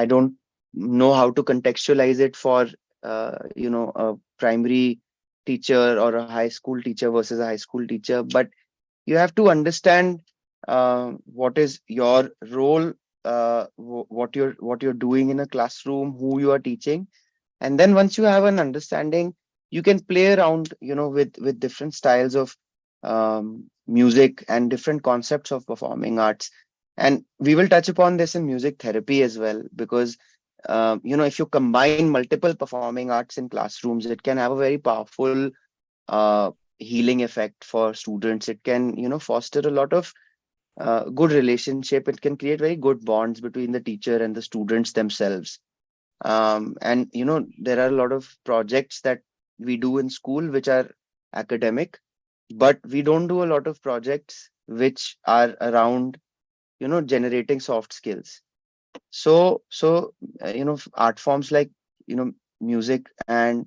Speaker 3: don't know how to contextualize it for a primary teacher or a high school teacher versus a high school teacher, but you have to understand what is your role, what you're doing in a classroom, who you are teaching. And then once you have an understanding, you can play around, with different styles of music and different concepts of performing arts. And we will touch upon this in music therapy as well, because if you combine multiple performing arts in classrooms, it can have a very powerful healing effect for students. It can, foster a lot of good relationship. It can create very good bonds between the teacher and the students themselves. And there are a lot of projects that we do in school which are academic, but we don't do a lot of projects which are around, generating soft skills. So art forms like, music and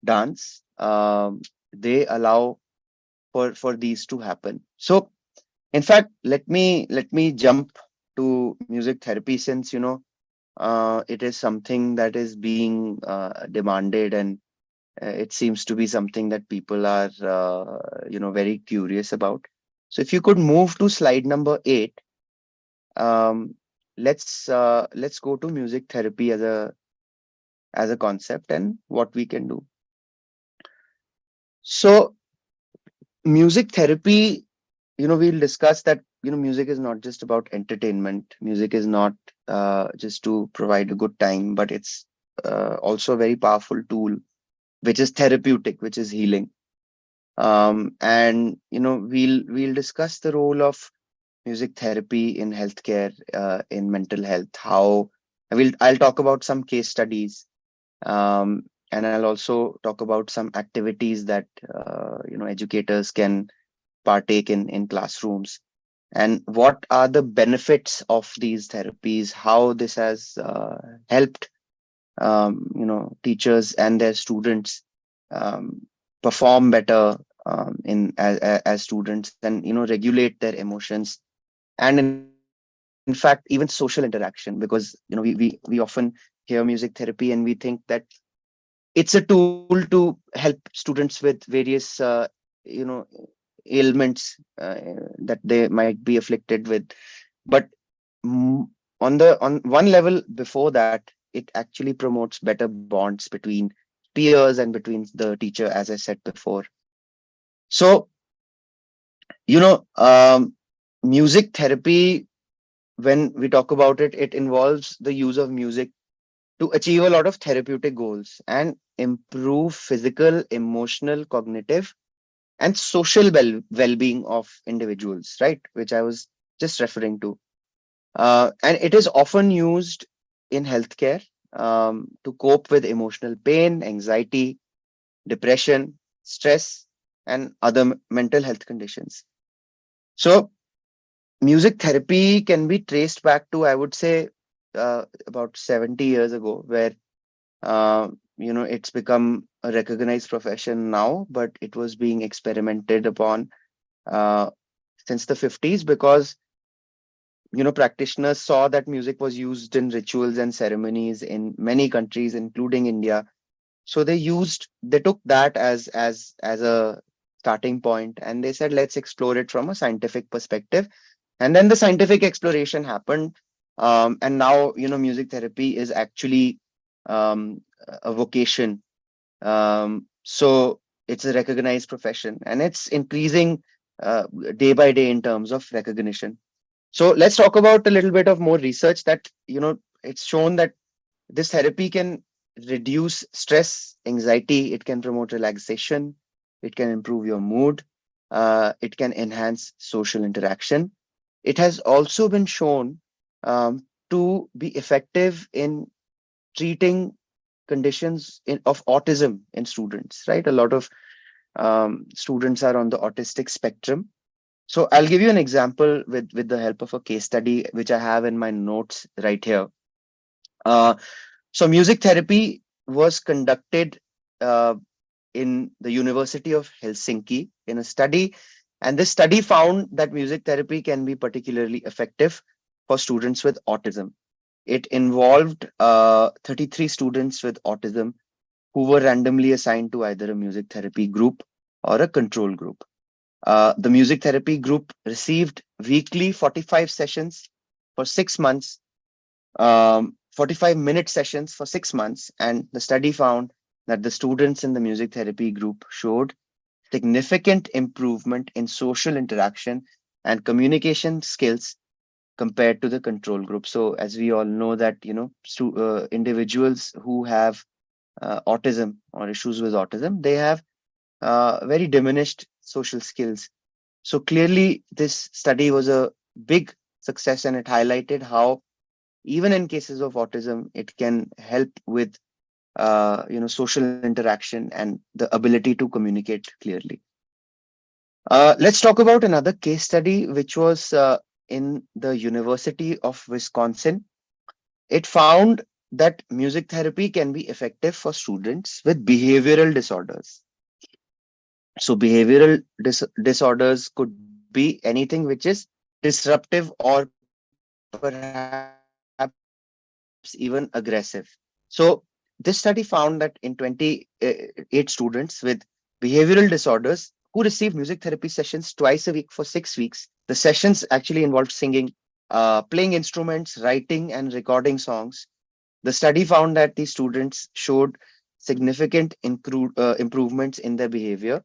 Speaker 3: dance, they allow for these to happen. So in fact, let me jump to music therapy, since it is something that is being demanded, and it seems to be something that people are very curious about. So if you could move to slide number 8, um, let's go to music therapy as a concept and what we can do. So music therapy, we'll discuss that music is not just about entertainment. Music is not just to provide a good time, but it's also a very powerful tool which is therapeutic, which is healing. And we'll discuss the role of music therapy in healthcare, in mental health. How I'll talk about some case studies, and I'll also talk about some activities that educators can partake in classrooms, and what are the benefits of these therapies, how this has helped teachers and their students um, perform better as students, and regulate their emotions, and in fact even social interaction, because we often hear music therapy and we think that it's a tool to help students with various you know ailments that they might be afflicted with. But mm, on one level before that, it actually promotes better bonds between peers and between the teacher, as I said before. So you know music therapy, when we talk about it, it involves the use of music to achieve a lot of therapeutic goals and improve physical, emotional, cognitive, and social well-being of individuals, right? Which I was just referring to. And it is often used in healthcare to cope with emotional pain, anxiety, depression, stress, and other mental health conditions. So, music therapy can be traced back to, I would say, about 70 years ago, where it's become a recognized profession now, but it was being experimented upon uh, since the 50s, because practitioners saw that music was used in rituals and ceremonies in many countries, including India. So they took that as a starting point, and they said, let's explore it from a scientific perspective. And then the scientific exploration happened, and now music therapy is actually a vocation. So it's a recognized profession, and it's increasing day by day in terms of recognition. So let's talk about a little bit of more research that it's shown that this therapy can reduce stress, anxiety, it can promote relaxation, it can improve your mood, it can enhance social interaction. It has also been shown to be effective in treating conditions of autism in students, right? A lot of students are on the autistic spectrum. So I'll give you an example with the help of a case study, which I have in my notes right here. Uh, so music therapy was conducted uh, in the University of Helsinki in a study, and this study found that music therapy can be particularly effective for students with autism. It involved 33 students with autism who were randomly assigned to either a music therapy group or a control group. The music therapy group received weekly 45 sessions for 6 months, 45-minute sessions for 6 months, and the study found that the students in the music therapy group showed significant improvement in social interaction and communication skills compared to the control group. So as we all know that, individuals who have autism or issues with autism, they have very diminished social skills. So clearly this study was a big success, and it highlighted how even in cases of autism, it can help with social interaction and the ability to communicate clearly. Let's talk about another case study, which was in the University of Wisconsin. It found that music therapy can be effective for students with behavioral disorders. So behavioral disorders could be anything which is disruptive or perhaps even aggressive. So this study found that in 28 students with behavioral disorders who received music therapy sessions twice a week for 6 weeks, the sessions actually involved singing, playing instruments, writing, and recording songs. The study found that these students showed significant improvements in their behavior,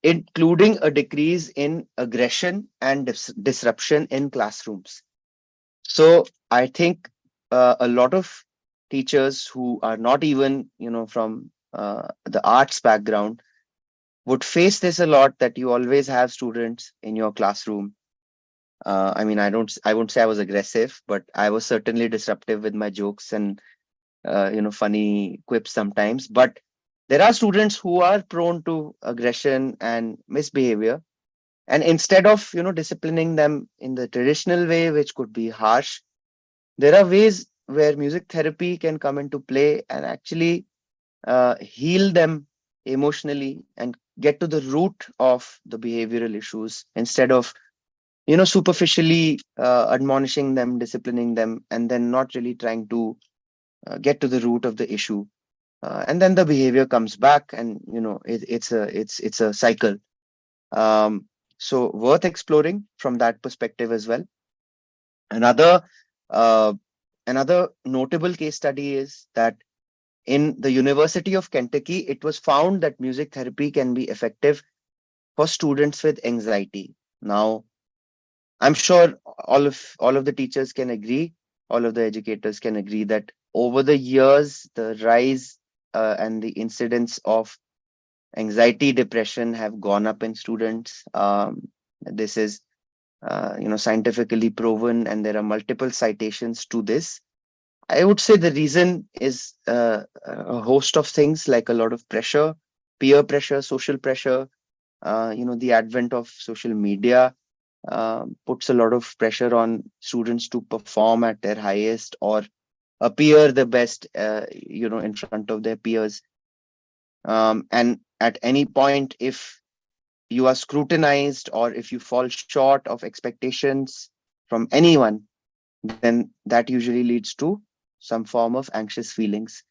Speaker 3: including a decrease in aggression and disruption in classrooms. So I think a lot of teachers who are not even, from the arts background would face this a lot, that you always have students in your classroom. I mean, I won't say I was aggressive, but I was certainly disruptive with my jokes and, funny quips sometimes. But there are students who are prone to aggression and misbehavior. And instead of, disciplining them in the traditional way, which could be harsh, there are ways where music therapy can come into play and actually heal them emotionally and get to the root of the behavioral issues, instead of superficially admonishing them, disciplining them, and then not really trying to get to the root of the issue. And then the behavior comes back, and it's a cycle. So worth exploring from that perspective as well. Another uh, another notable case study is that in the University of Kentucky, it was found that music therapy can be effective for students with anxiety. Now, I'm sure all of the teachers can agree, all of the educators can agree that over the years, the rise and the incidence of anxiety, depression have gone up in students. This is scientifically proven, and there are multiple citations to this. I would say the reason is a host of things, like a lot of pressure, peer pressure, social pressure. The advent of social media puts a lot of pressure on students to perform at their highest or appear the best, in front of their peers. And at any point, if you are scrutinized or if you fall short of expectations from anyone, then that usually leads to some form of anxious feelings.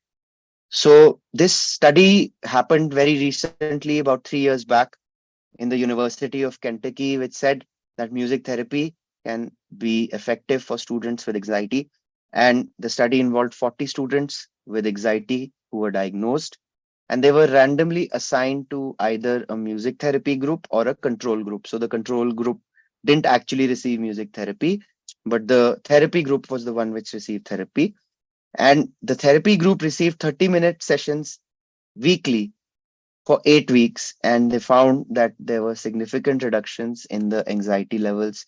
Speaker 3: So this study happened very recently, about 3 years back, in the University of Kentucky, which said that music therapy can be effective for students with anxiety. And the study involved 40 students with anxiety who were diagnosed, and they were randomly assigned to either a music therapy group or a control group. So the control group didn't actually receive music therapy, but the therapy group was the one which received therapy. And the therapy group received 30-minute sessions weekly for 8 weeks, and they found that there were significant reductions in the anxiety levels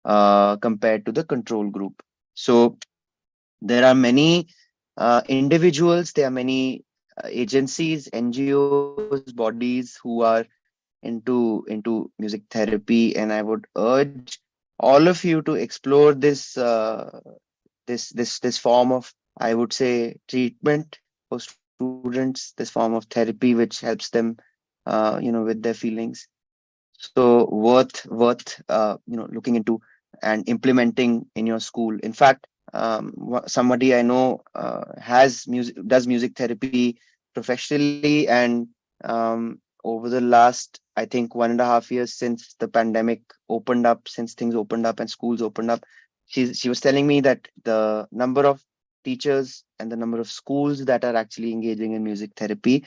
Speaker 3: compared to the control group. So there are many individuals, there are many agencies, NGOs, bodies who are into music therapy, and I would urge all of you to explore this form of, I would say, treatment for students, this form of therapy which helps them with their feelings. So worth looking into and implementing in your school. In fact, somebody I know does music therapy professionally, and over the last, I think, 1.5 years since the pandemic opened up, since things opened up and schools opened up, she was telling me that the number of teachers and the number of schools that are actually engaging in music therapy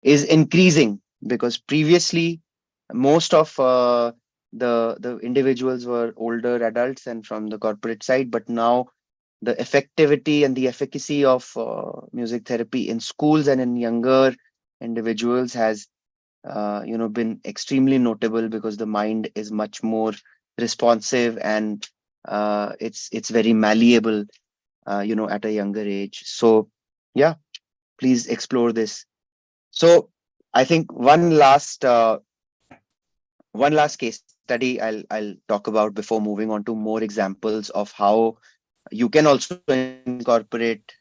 Speaker 3: is increasing, because previously most of the individuals were older adults and from the corporate side, but now the effectivity and the efficacy of music therapy in schools and in younger individuals has been extremely notable, because the mind is much more responsive, and it's very malleable at a younger age. So yeah, please explore this. So I think one last case study I'll talk about before moving on to more examples of how you can also incorporate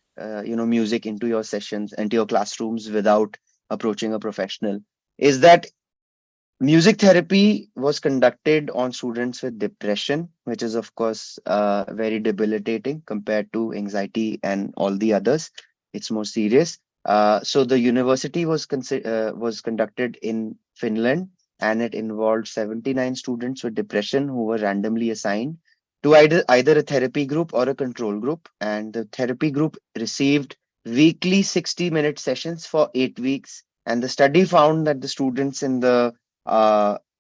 Speaker 3: music into your sessions, into your classrooms without approaching a professional, is that music therapy was conducted on students with depression, which is of course very debilitating compared to anxiety and all the others. It's more serious. So the university was conducted in Finland, and it involved 79 students with depression who were randomly assigned to either a therapy group or a control group. And the therapy group received weekly 60-minute sessions for 8 weeks. And the study found that the students in the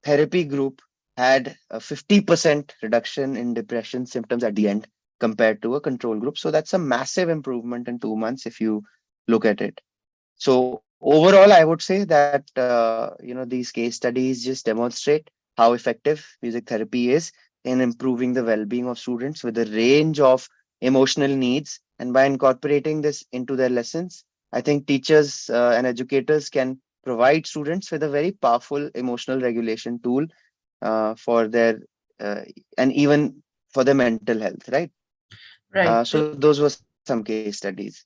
Speaker 3: therapy group had a 50% reduction in depression symptoms at the end compared to a control group. So that's a massive improvement in 2 months if you look at it. So overall, I would say that these case studies just demonstrate how effective music therapy is in improving the well-being of students with a range of emotional needs. And by incorporating this into their lessons, I think teachers and educators can provide students with a very powerful emotional regulation tool for their and even for their mental health, right?
Speaker 1: Right.
Speaker 3: So those were some case studies.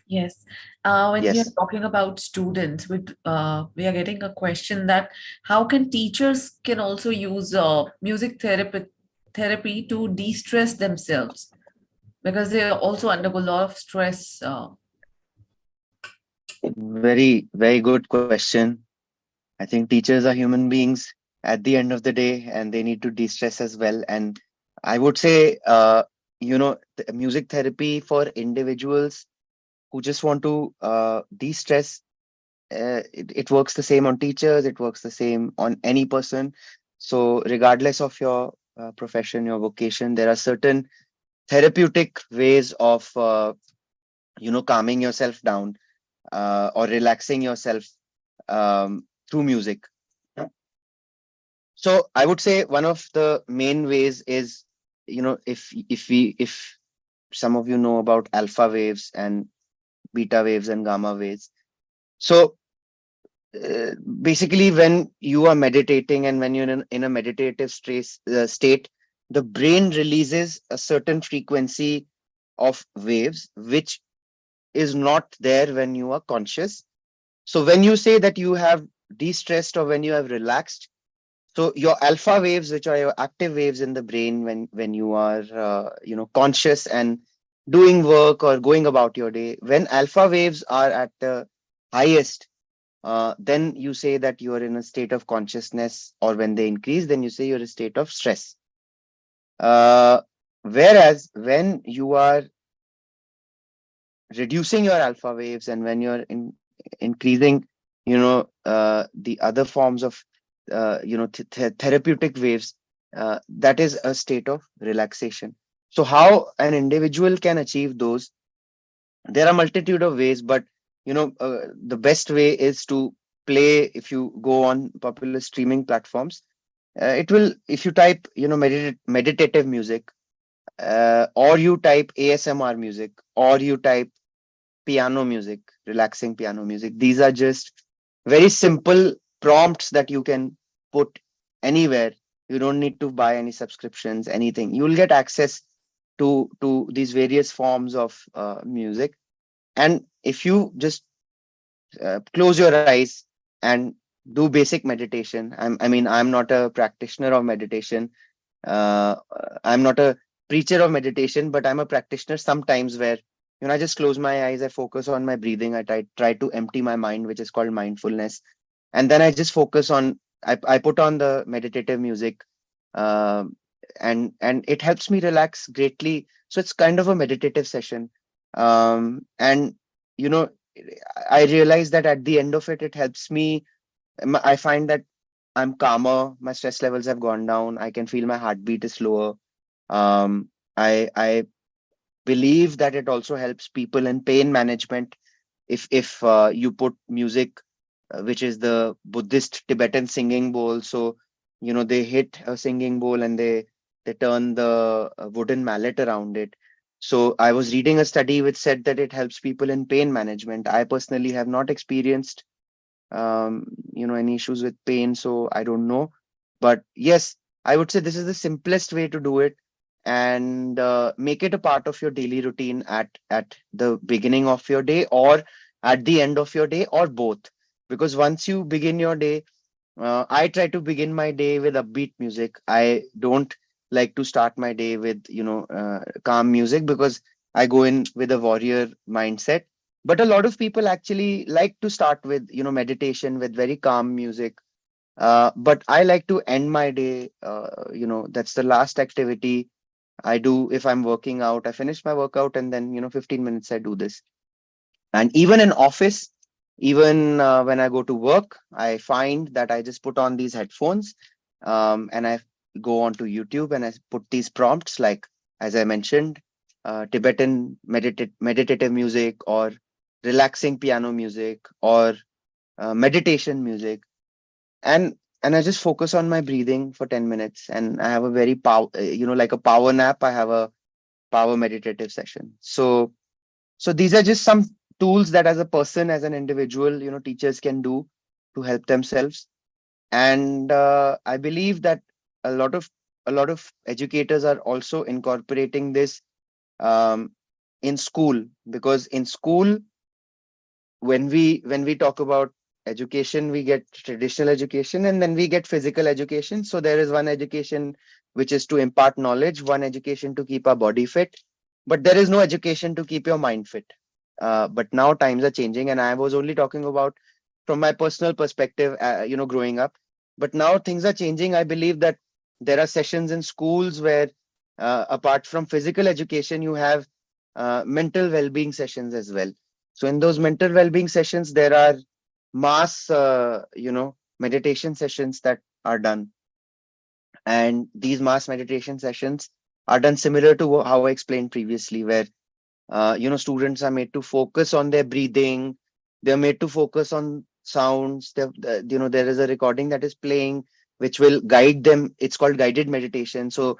Speaker 1: Yes. When we
Speaker 3: Yes.
Speaker 1: are talking about students, we are getting a question that how can teachers can also use music therapy to de-stress themselves, because they also undergo a lot of stress.
Speaker 3: Very, very good question. I think teachers are human beings at the end of the day, and they need to de-stress as well. And I would say, music therapy for individuals who just want to de-stress, it works the same on teachers, it works the same on any person. So regardless of your profession, your vocation, there are certain therapeutic ways of, calming yourself down or relaxing yourself through music. So I would say one of the main ways is, if some of you know about alpha waves and beta waves and gamma waves. So basically, when you are meditating and when you're in a meditative state, the brain releases a certain frequency of waves, which is not there when you are conscious. So when you say that you have de-stressed or when you have relaxed, so your alpha waves, which are your active waves in the brain when you are conscious and doing work or going about your day, when alpha waves are at the highest, then you say that you are in a state of consciousness, or when they increase, then you say you're in a state of stress. Whereas when you are reducing your alpha waves and when you're increasing, the other forms of, therapeutic waves, that is a state of relaxation. So how an individual can achieve those, there are multitude of ways, but the best way is to play. If you go on popular streaming platforms, it will, if you type meditative music, or you type ASMR music, or you type piano music, relaxing piano music, these are just very simple prompts that you can put anywhere. You don't need to buy any subscriptions, anything. You will get access to these various forms of music. And if you just close your eyes and do basic meditation, I'm not a practitioner of meditation. uh, I'm not a preacher of meditation, but I'm a practitioner sometimes, where I just close my eyes, I focus on my breathing, I try to empty my mind, which is called mindfulness. And then I just focus on, I put on the meditative music, um, and it helps me relax greatly. So it's kind of a meditative session. And you know, I realize that at the end of it, it helps me. I find that I'm calmer, my stress levels have gone down, I can feel my heartbeat is slower. I believe that it also helps people in pain management. If you put music, which is the Buddhist Tibetan singing bowl, so they hit a singing bowl and they turn the wooden mallet around it. So I was reading a study which said that it helps people in pain management. I personally have not experienced any issues with pain, so I don't know. But yes, I would say this is the simplest way to do it, and make it a part of your daily routine at the beginning of your day or at the end of your day, or both. Because once you begin your day, I try to begin my day with upbeat music. I don't like to start my day with calm music, because I go in with a warrior mindset. But a lot of people actually like to start with meditation with very calm music. But I like to end my day. That's the last activity I do. If I'm working out, I finish my workout, and then 15 minutes I do this. And even in office, even when I go to work, I find that I just put on these headphones, and I go onto YouTube and I put these prompts, like, as I mentioned, Tibetan meditative music, or relaxing piano music, or meditation music. And I just focus on my breathing for 10 minutes, and I have a very like a power nap. I have a power meditative session. So these are just some tools that, as a person, as an individual, teachers can do to help themselves. And I believe that a lot of educators are also incorporating this um, in school, because in school, when we talk about education, we get traditional education, and then we get physical education. So there is one education which is to impart knowledge, one education to keep our body fit, but there is no education to keep your mind fit. But now times are changing, and I was only talking about from my personal perspective, growing up. But now things are changing. I believe that there are sessions in schools where, apart from physical education, you have mental well-being sessions as well. So in those mental well-being sessions, there are mass, meditation sessions that are done. And these mass meditation sessions are done similar to how I explained previously, where students are made to focus on their breathing. They're made to focus on sounds. There is a recording that is playing which will guide them. It's called guided meditation. So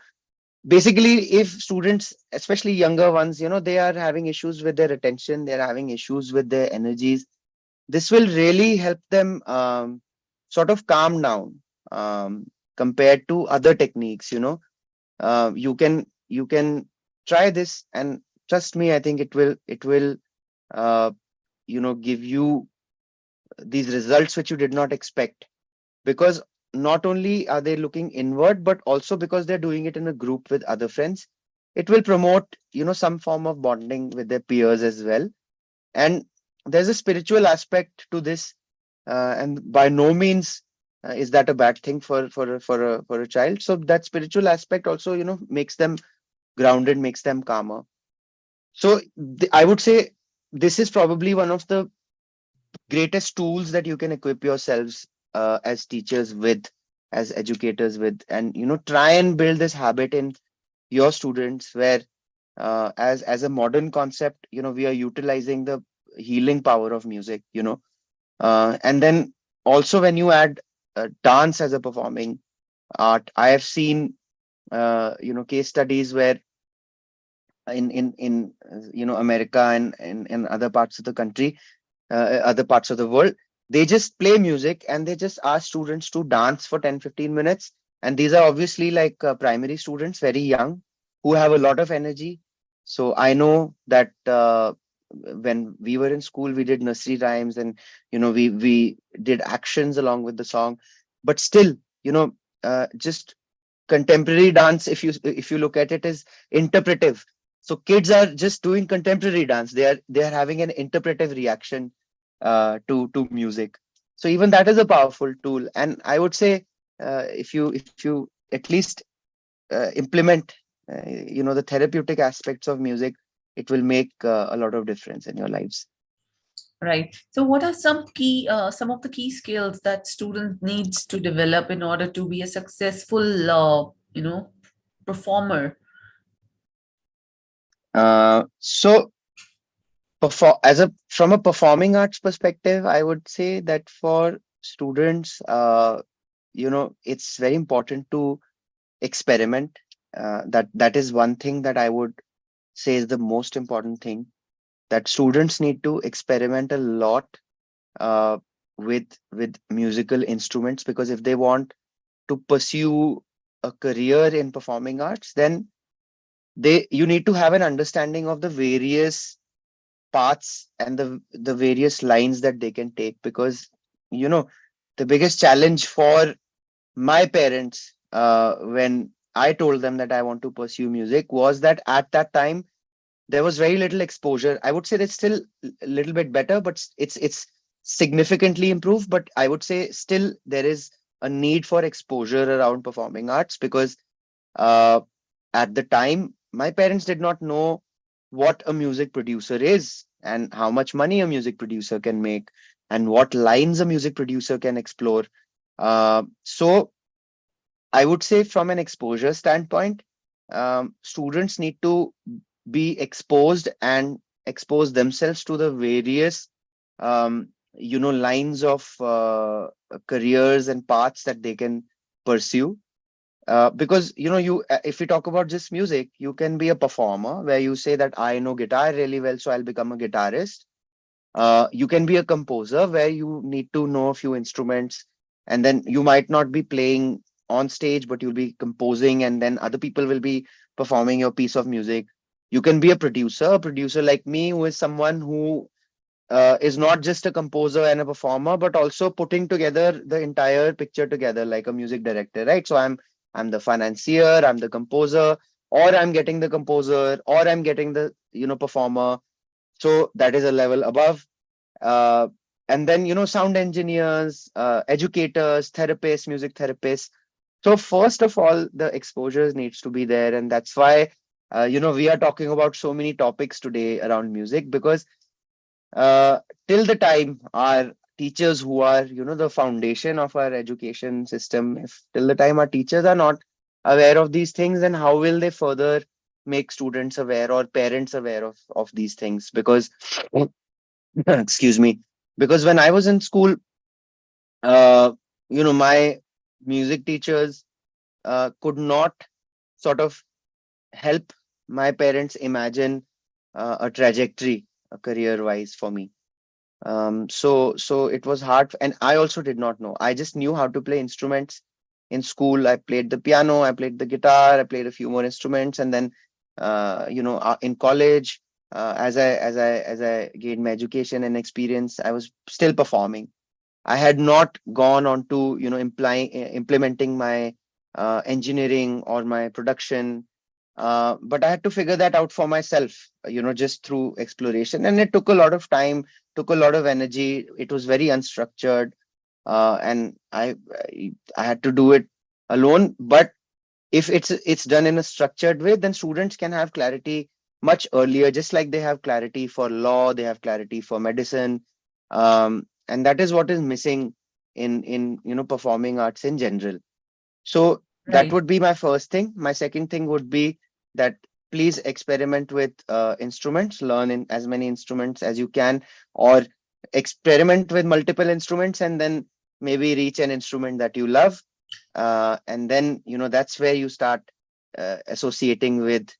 Speaker 3: basically, if students, especially younger ones, they are having issues with their attention, they're having issues with their energies, this will really help them sort of calm down, compared to other techniques. You can try this, and trust me, I think it will uh, give you these results which you did not expect. Because not only are they looking inward, but also because they're doing it in a group with other friends, it will promote some form of bonding with their peers as well. And there's a spiritual aspect to this, and by no means is that a bad thing for a child. So that spiritual aspect also makes them grounded, makes them calmer. So I would say this is probably one of the greatest tools that you can equip yourselves as teachers with, as educators with. And try and build this habit in your students, where as a modern concept, we are utilizing the healing power of music. And then also, when you add dance as a performing art, I have seen case studies where in America, and in other parts of the country, other parts of the world, they just play music and they just ask students to dance for 10-15 minutes. And these are obviously like primary students, very young, who have a lot of energy. So I know that when we were in school, we did nursery rhymes, and we did actions along with the song. But still, just contemporary dance, if you look at it, is interpretive. So kids are just doing contemporary dance. They are having an interpretive reaction to music. So even that is a powerful tool. And I would say, if you at least implement the therapeutic aspects of music, it will make a lot of difference in your lives.
Speaker 1: Right. So what are some of the key skills that student needs to develop in order to be a successful, performer?
Speaker 3: So from a performing arts perspective, I would say that for students, it's very important to experiment. That is one thing that I would say is the most important thing, that students need to experiment a lot uh, with musical instruments, because if they want to pursue a career in performing arts, then you need to have an understanding of the various paths and the various lines that they can take. Because you know the biggest challenge for my parents, when I told them that I want to pursue music, was that at that time there was very little exposure. I would say it's still a little bit better, but it's significantly improved. But I would say still there is a need for exposure around performing arts, because uh, at the time my parents did not know what a music producer is, and how much money a music producer can make, and what lines a music producer can explore. So I would say from an exposure standpoint, students need to be exposed and expose themselves to the various lines of careers and paths that they can pursue. Because you if we talk about just music, you can be a performer where you say that I know guitar really well, so I'll become a guitarist. You can be a composer where you need to know a few instruments, and then you might not be playing on stage, but you'll be composing, and then other people will be performing your piece of music. You can be a producer like me, who is someone who is not just a composer and a performer, but also putting together the entire picture together, like a music director, right? So I'm the financier, I'm the composer, or I'm getting the composer, or I'm getting the performer. So that is a level above. uh, and then sound engineers, educators, therapists, music therapists. So first of all, the exposure needs to be there, and that's why we are talking about so many topics today around music, because uh, till the time our teachers, who are the foundation of our education system, if till the time our teachers are not aware of these things, then how will they further make students aware or parents aware of these things? Because excuse me, because when I was in school, uh, my music teachers could not sort of help my parents imagine a trajectory, career wise, for me. So it was hard, and I also did not know. I just knew how to play instruments. In school, I played the piano, I played the guitar, I played a few more instruments, and then in college, as I gained my education and experience, I was still performing. I had not gone on to implementing my engineering or my production, but I had to figure that out for myself, just through exploration, and it took a lot of time, took a lot of energy. It was very unstructured, and I had to do it alone. But if it's done in a structured way, then students can have clarity much earlier, just like they have clarity for law, they have clarity for medicine. And that is what is missing in performing arts in general. So that
Speaker 1: Right.
Speaker 3: would be my first thing. My second thing would be that please experiment with instruments, learn in as many instruments as you can, or experiment with multiple instruments, and then maybe reach an instrument that you love. And then, that's where you start associating with,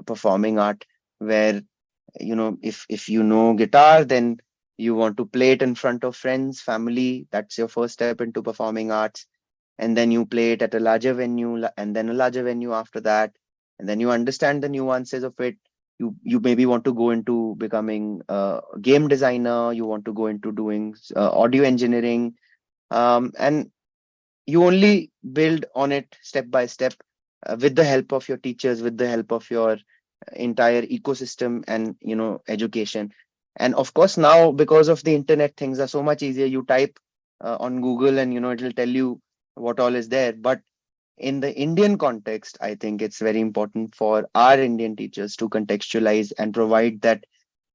Speaker 3: performing art, where, if you know guitar, then you want to play it in front of friends, family. That's your first step into performing arts. And then you play it at a larger venue, and then a larger venue after that. And then you understand the nuances of it. You maybe want to go into becoming a game designer, you want to go into doing audio engineering, and you only build on it step by step, with the help of your teachers, with the help of your entire ecosystem and education. And of course, now because of the internet, things are so much easier. You type on Google, and it'll tell you what all is there. But in the Indian context, I think it's very important for our Indian teachers to contextualize and provide that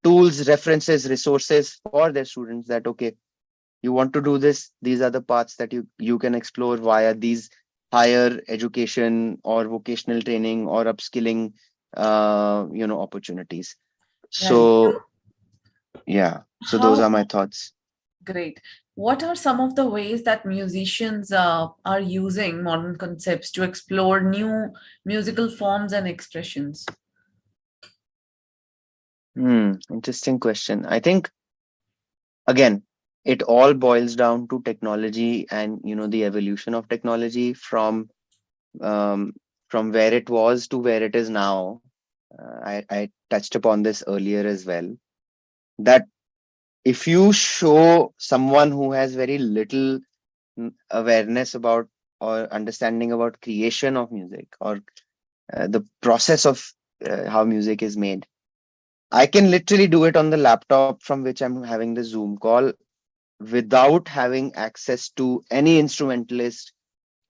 Speaker 3: tools, references, resources for their students that, okay, you want to do this, these are the paths that you can explore via these higher education or vocational training or upskilling, opportunities.
Speaker 1: Right.
Speaker 3: So, yeah, so those
Speaker 1: How
Speaker 3: are my thoughts.
Speaker 1: great. What are some of the ways that musicians are using modern concepts to explore new musical forms and expressions?
Speaker 3: Interesting question. I think, again, it all boils down to technology and, the evolution of technology um, from where it was to where it is now. I touched upon this earlier as well, that if you show someone who has very little awareness about or understanding about creation of music or the process of how music is made, I can literally do it on the laptop from which I'm having the Zoom call without having access to any instrumentalist.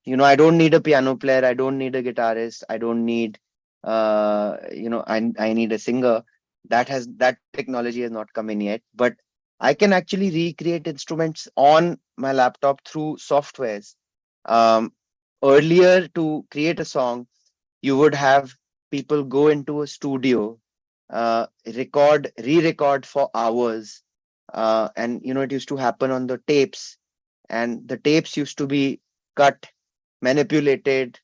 Speaker 3: I don't need a piano player, I don't need a guitarist, I don't need I need a singer. That technology has not come in yet, but I can actually recreate instruments on my laptop through softwares. um, Earlier, to create a song, you would have people go into a studio, record, re-record for hours, and it used to happen on the tapes, and the tapes used to be cut, manipulated.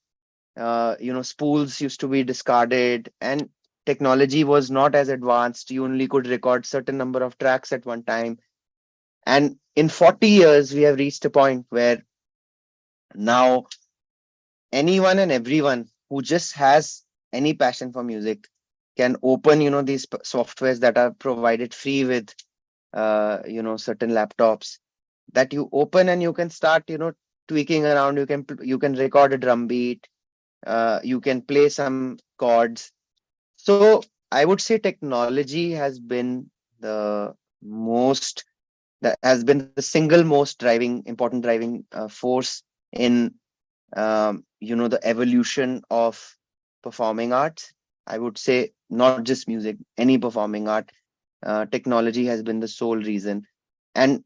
Speaker 3: Spools used to be discarded, and technology was not as advanced. You only could record certain number of tracks at one time. And in 40 years, we have reached a point where now anyone and everyone who just has any passion for music can open, these softwares that are provided free with, certain laptops, that you open and you can start, tweaking around. You can record a drum beat, you can play some chords. So I would say technology has been the most that has been the single most important driving force in the evolution of performing arts. I would say not just music, any performing art. Technology has been the sole reason. And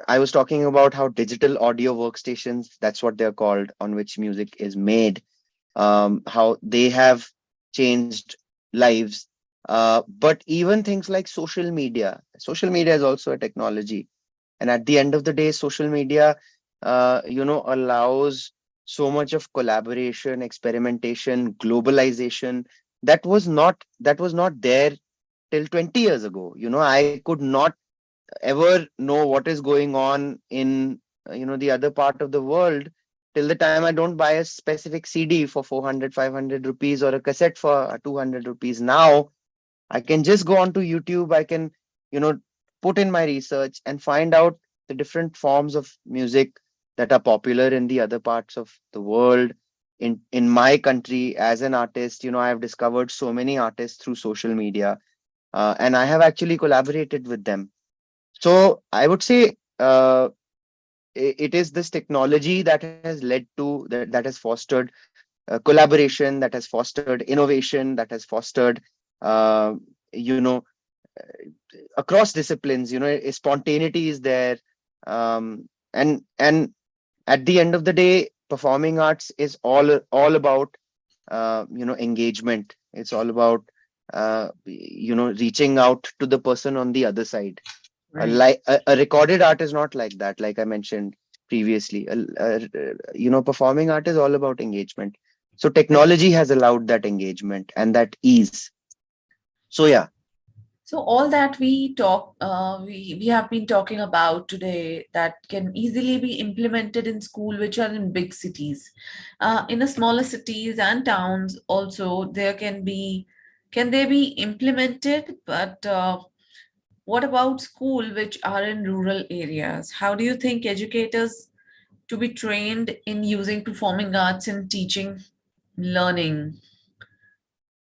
Speaker 3: I was talking about how digital audio workstations, that's what they're called, on which music is made, how they have changed lives. But even things like social media is also a technology. And at the end of the day, social media, allows so much of collaboration, experimentation, globalization that was not there till 20 years ago. I could not ever know what is going on in the other part of the world till the time I don't buy a specific CD for 400, 500 rupees or a cassette for 200 rupees. Now I can just go onto YouTube. I can, put in my research and find out the different forms of music that are popular in the other parts of the world. In my country, as an artist, I have discovered so many artists through social media, and I have actually collaborated with them. So I would say it is this technology that has led to that has fostered collaboration, that has fostered innovation, that has fostered uh, you know across disciplines. Spontaneity is there, and at the end of the day, performing arts is all about engagement. It's all about reaching out to the person on the other side.
Speaker 1: Right.
Speaker 3: A recorded art is not like that, like I mentioned previously. Performing art is all about engagement. So technology has allowed that engagement and that ease. So yeah.
Speaker 1: So all that we have been talking about today that can easily be implemented in school, which are in big cities. In the smaller cities and towns, also can they be implemented? But what about school which are in rural areas? How do you think educators to be trained in using performing arts in teaching, learning?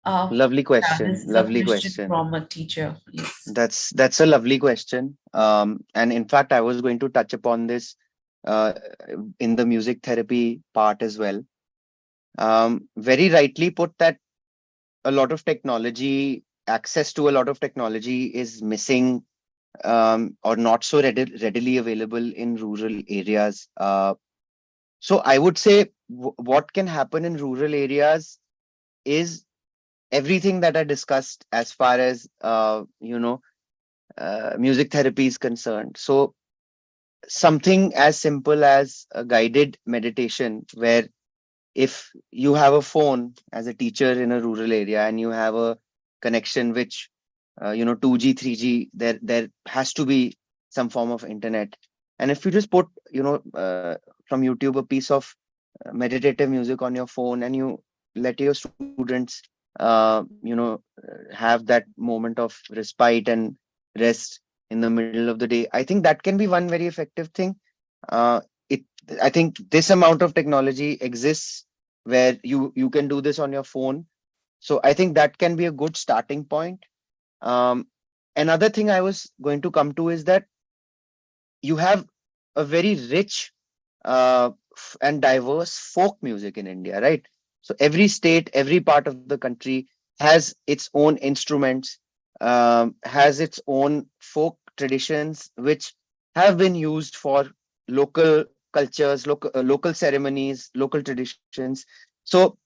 Speaker 3: Lovely
Speaker 1: Yeah,
Speaker 3: question.
Speaker 1: this is a
Speaker 3: Lovely
Speaker 1: question
Speaker 3: question.
Speaker 1: from a teacher. Yes.
Speaker 3: That's a lovely question. And in fact, I was going to touch upon this uh, in the music therapy part as well. very rightly put that a lot of technology, access to a lot of technology is missing, or not so readily available in rural areas. So I would say what can happen in rural areas is everything that I discussed as far as music therapy is concerned. So something as simple as a guided meditation, where if you have a phone as a teacher in a rural area and you have a connection which 2G 3G, there has to be some form of internet, and if you just put from YouTube a piece of meditative music on your phone and you let your students have that moment of respite and rest in the middle of the day, I think that can be one very effective thing. uh, it I think this amount of technology exists where you can do this on your phone, so I think that can be a good starting point. um, Another thing I was going to come to is that you have a very rich and diverse folk music in India, right? So every state, every part of the country has its own instruments, has its own folk traditions, which have been used for local cultures, local ceremonies, local traditions. So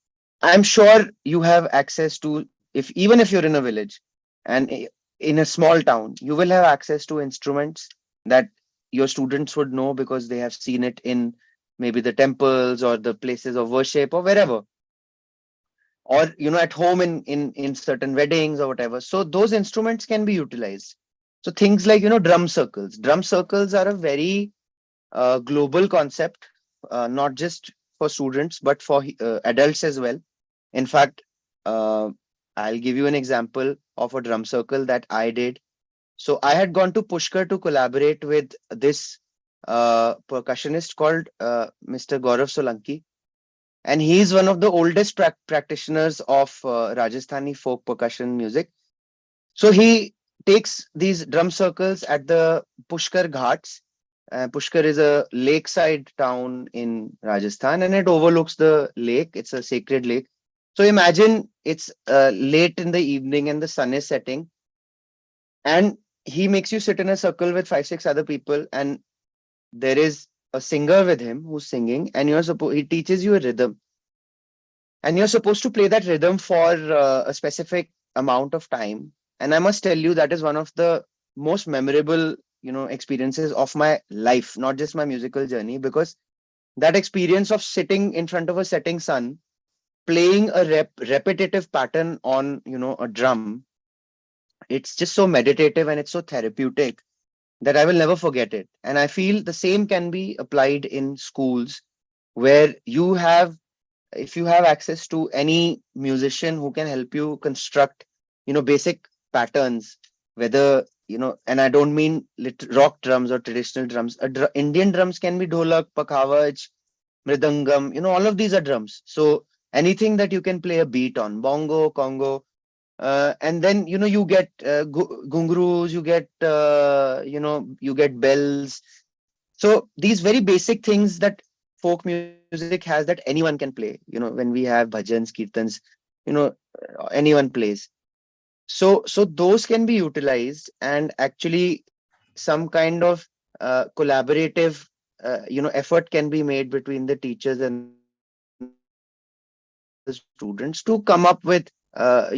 Speaker 3: I'm sure you have access to, if even if you're in a village and in a small town, you will have access to instruments that your students would know because they have seen it in maybe the temples or the places of worship or wherever, or at home in certain weddings or whatever. So those instruments can be utilized. So things like drum circles are a very global concept, not just for students but for adults as well. In fact, uh, I'll give you an example of a drum circle that I did. So I had gone to Pushkar to collaborate with this percussionist called Mr. Gaurav Solanki, and he is one of the oldest practitioners of Rajasthani folk percussion music. So he takes these drum circles at the Pushkar Ghats. Pushkar is a lakeside town in Rajasthan, and it overlooks the lake. It's a sacred lake. So imagine it's late in the evening and the sun is setting, and he makes you sit in a circle with 5 6 other people, and there is a singer with him who's singing, and he teaches you a rhythm, and you're supposed to play that rhythm for a specific amount of time. And I must tell you, that is one of the most memorable experiences of my life, not just my musical journey, because that experience of sitting in front of a setting sun, playing a repetitive pattern on a drum, it's just so meditative and it's so therapeutic that I will never forget it. And I feel the same can be applied in schools, where if you have access to any musician who can help you construct basic patterns, whether and I don't mean rock drums or traditional drums. Indian drums can be dholak, pakhawaj, mridangam, all of these are drums. So anything that you can play a beat on, bongo, congo, and then you get gungrus, you get you get bells. So these very basic things that folk music has, that anyone can play, when we have bhajans, kirtans, you know anyone plays. So those can be utilized, and actually some kind of collaborative effort can be made between the teachers and the students to come up with a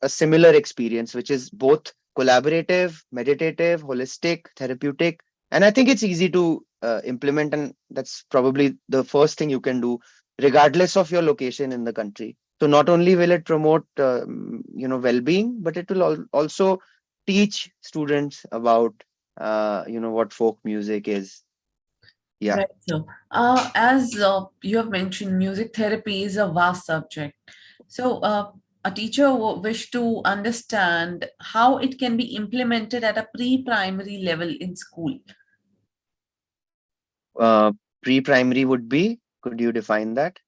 Speaker 3: similar experience, which is both collaborative, meditative, holistic, therapeutic. And I think it's easy to implement, and that's probably the first thing you can do, regardless of your location in the country. So not only will it promote well-being, but it will also teach students about what folk music is. Yeah.
Speaker 1: Right. So, as you have mentioned, music therapy is a vast subject. So, a teacher wish to understand how it can be implemented at a pre-primary level in school.
Speaker 3: uh, Pre-primary would be, could you define that?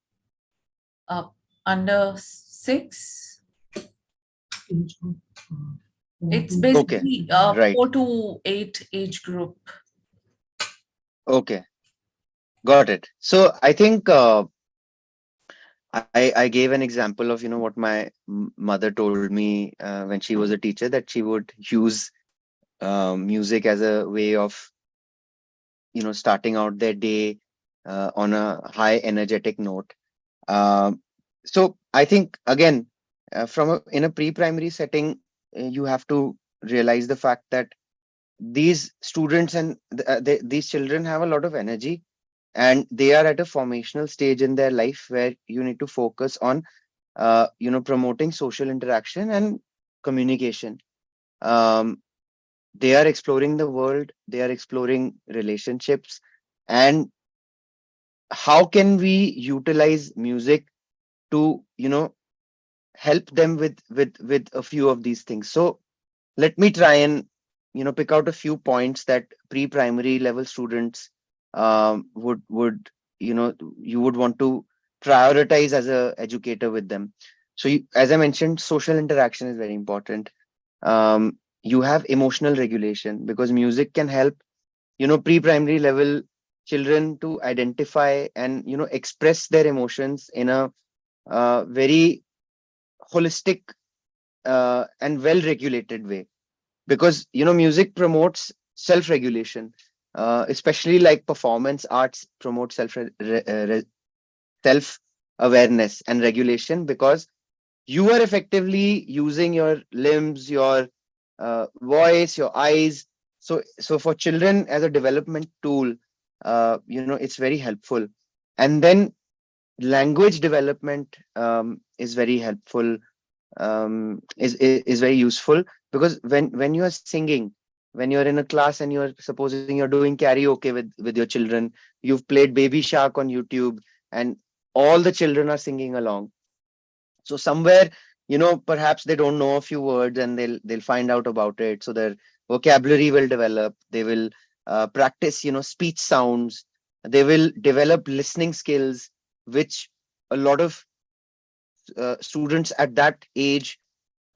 Speaker 1: Under 6, it's
Speaker 3: Okay,
Speaker 1: basically
Speaker 3: right.
Speaker 1: 4 to 8 age group.
Speaker 3: Okay, got it. So I think I gave an example of, what my mother told me when she was a teacher, that she would use music as a way of, starting out their day on a high energetic note. Um, so I think again, in a pre-primary setting, you have to realize the fact that these students and these children have a lot of energy, and they are at a formational stage in their life where you need to focus on promoting social interaction and communication. um, they are exploring the world, they are exploring relationships, and how can we utilize music to help them with a few of these things. So let me try and pick out a few points that pre-primary level students would you would want to prioritize as a educator with them. So as I mentioned, social interaction is very important. You have emotional regulation, because music can help pre-primary level children to identify and express their emotions in a very holistic and well regulated way, because music promotes self regulation, especially like performance arts promote self awareness and regulation, because you are effectively using your limbs, your voice, your eyes. So for children as a development tool, it's very helpful. And then language development is very helpful, is very useful, because when you are singing, when you're in a class and you're supposing you're doing karaoke with your children, you've played Baby Shark on YouTube, and all the children are singing along. So somewhere, perhaps they don't know a few words, and they'll find out about it, so their vocabulary will develop. They will practice speech sounds. They will develop listening skills, which a lot of students at that age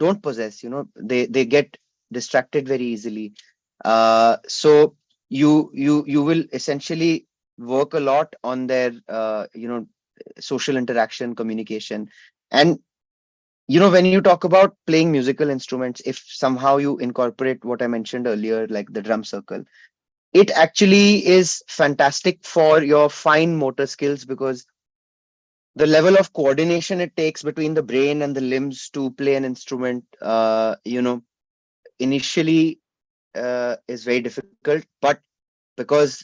Speaker 3: don't possess. They get distracted very easily. So you will essentially work a lot on their social interaction, communication. And when you talk about playing musical instruments, if somehow you incorporate what I mentioned earlier, like the drum circle, it actually is fantastic for your fine motor skills, because the level of coordination it takes between the brain and the limbs to play an instrument, initially is very difficult. But because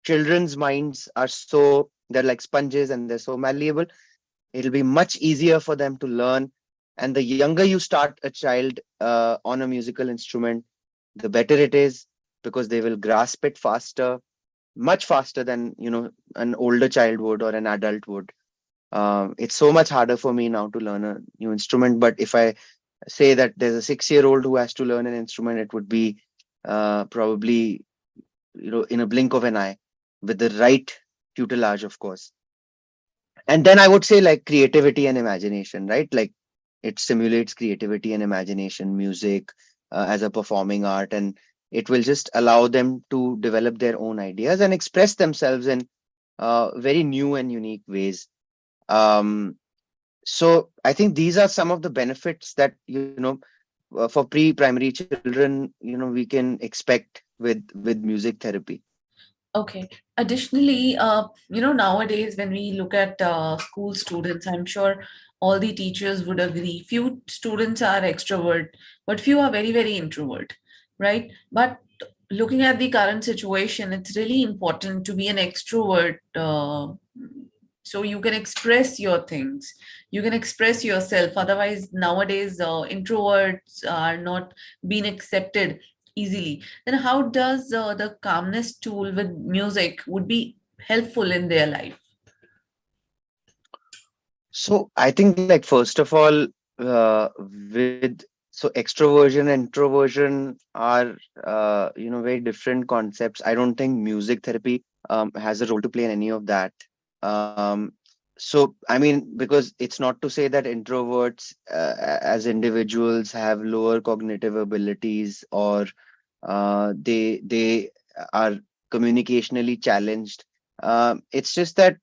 Speaker 3: children's minds are they're like sponges and they're so malleable, it'll be much easier for them to learn. And the younger you start a child on a musical instrument, the better it is, because they will grasp it faster, much faster than an older child would or an adult would. It's so much harder for me now to learn a new instrument, but if I say that there's a 6-year-old who has to learn an instrument, it would be probably in a blink of an eye, with the right tutelage, of course. And then I would say, like, creativity and imagination, right? Like, it stimulates creativity and imagination, music as a performing art, and it will just allow them to develop their own ideas and express themselves in very new and unique ways. um, so I think these are some of the benefits that for pre-primary children we can expect with music therapy.
Speaker 1: Okay. Additionally, nowadays when we look at school students, I'm sure all the teachers would agree. Few students are extrovert, but few are very, very introvert, right? But looking at the current situation, it's really important to be an extrovert. So you can express your things, you can express yourself. Otherwise, nowadays, introverts are not being accepted easily. Then how does the calmness tool with music would be helpful in their life?
Speaker 3: So I think, like, first of all, with so extroversion and introversion are very different concepts. I don't think music therapy has a role to play in any of that. um, so I mean, because it's not to say that introverts as individuals have lower cognitive abilities, or they are communicationally challenged. It's just that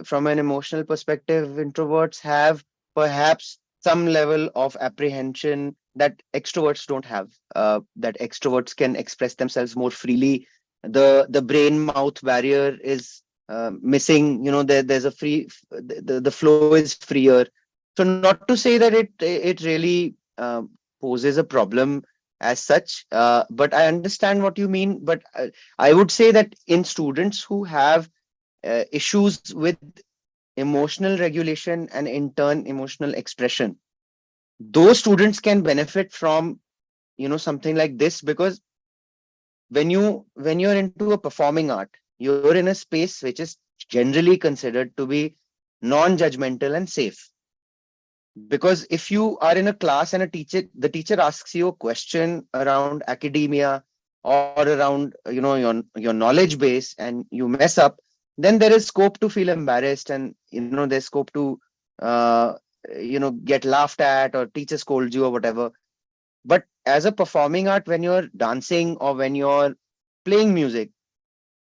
Speaker 3: from an emotional perspective, introverts have perhaps some level of apprehension that extroverts don't have. That extroverts can express themselves more freely. The brain mouth barrier is missing. There's a free the flow is freer. So not to say that it really poses a problem as such, but I understand what you mean. But I would say that in students who have issues with emotional regulation and in turn emotional expression, those students can benefit from something like this, because when you're into a performing art, you're in a space which is generally considered to be non-judgmental and safe. Because if you are in a class and the teacher asks you a question around academia or around your knowledge base, and you mess up, then there is scope to feel embarrassed, and there's scope to uh, get laughed at, or teacher scolds you or whatever. But as a performing art, when you're dancing or when you're playing music,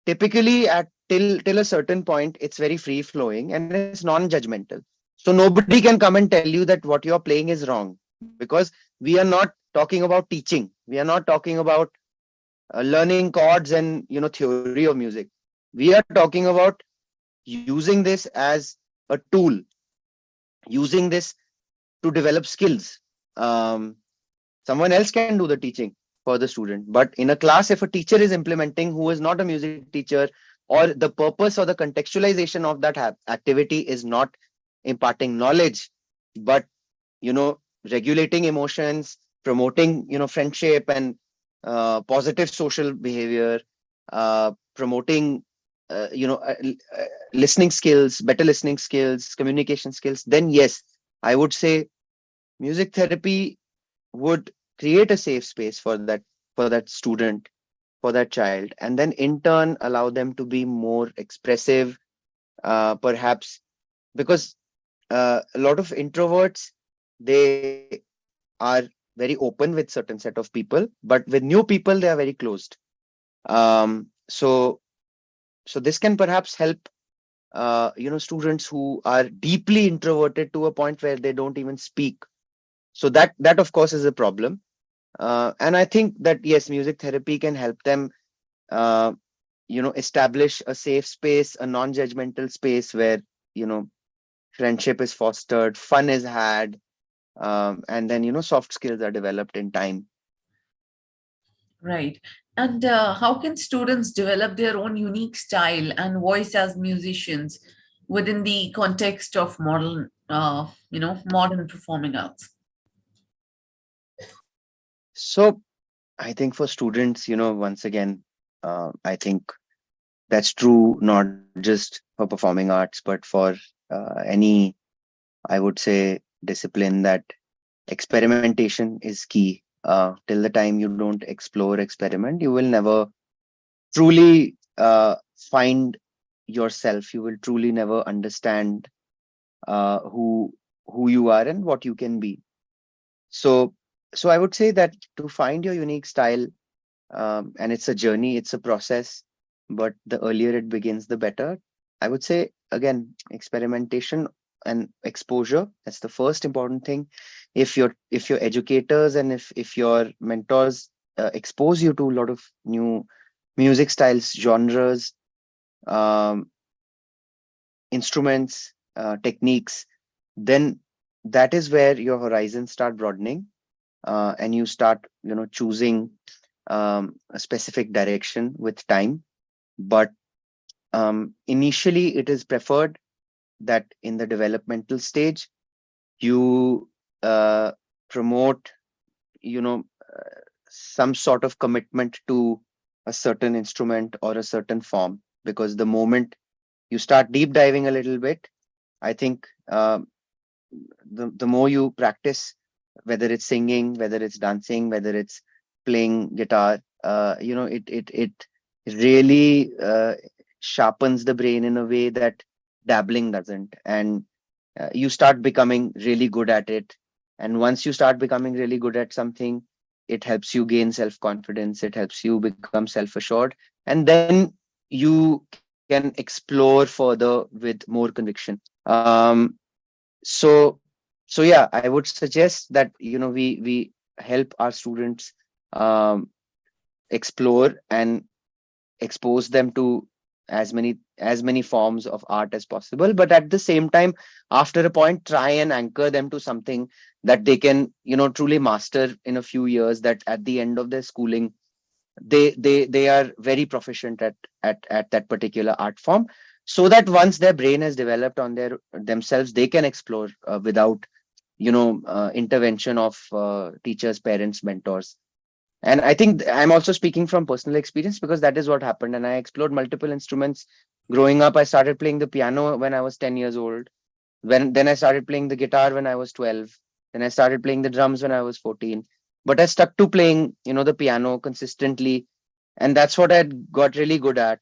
Speaker 3: typically at till a certain point, it's very free flowing and it's non-judgmental. So nobody can come and tell you that what you're playing is wrong, because we are not talking about teaching. We are not talking about learning chords and theory of music. We are talking about using this as a tool, using this to develop skills. Someone else can do the teaching for the student, but in a class, if a teacher is implementing who is not a music teacher, or the purpose or the contextualization of that activity is not imparting knowledge, but regulating emotions, promoting friendship and positive social behavior, promoting listening skills, better listening skills, communication skills, then yes, I would say music therapy would create a safe space for that student, for that child, and then in turn allow them to be more expressive, perhaps, because a lot of introverts, they are very open with certain set of people, but with new people they are very closed. So this can perhaps help students who are deeply introverted to a point where they don't even speak. So that of course is a problem. And I think that yes, music therapy can help them uh, establish a safe space, a non-judgmental space where friendship is fostered, fun is had, and then soft skills are developed in time.
Speaker 1: Right. And how can students develop their own unique style and voice as musicians within the context of modern performing arts?
Speaker 3: So I think for students, once again, I think that's true not just for performing arts, but for any, I would say, discipline, that experimentation is key. Till the time you don't explore, experiment, you will never truly find yourself. You will truly never understand who you are and what you can be. So I would say that to find your unique style, and it's a journey, it's a process, but the earlier it begins, the better. I would say again, experimentation and exposure, that's the first important thing. If your educators and if your mentors expose you to a lot of new music styles, genres, um, instruments, techniques, then that is where your horizons start broadening, and you start choosing a specific direction with time. But initially it is preferred that in the developmental stage you uh, promote you know some sort of commitment to a certain instrument or a certain form, because the moment you start deep diving a little bit, I think the more you practice, whether it's singing, whether it's dancing, whether it's playing guitar, it really sharpens the brain in a way that dabbling doesn't. And you start becoming really good at it. And once you start becoming really good at something, it helps you gain self confidence, it helps you become self assured, and then you can can explore further with more conviction. So so yeah, I would suggest that we help our students um, explore and expose them to as many forms of art as possible, but at the same time, after a point, try and anchor them to something that they can truly master in a few years, that at the end of their schooling they are very proficient at that particular art form, so that once their brain has developed on their themselves, they can explore without intervention of teachers, parents, mentors. And I think I'm also speaking from personal experience, because that is what happened. And I explored multiple instruments growing up. I started playing the piano when I was 10 years old. Then I started playing the guitar when I was 12. Then I started playing the drums when I was 14. But I stuck to playing, the piano consistently. And that's what I got really good at.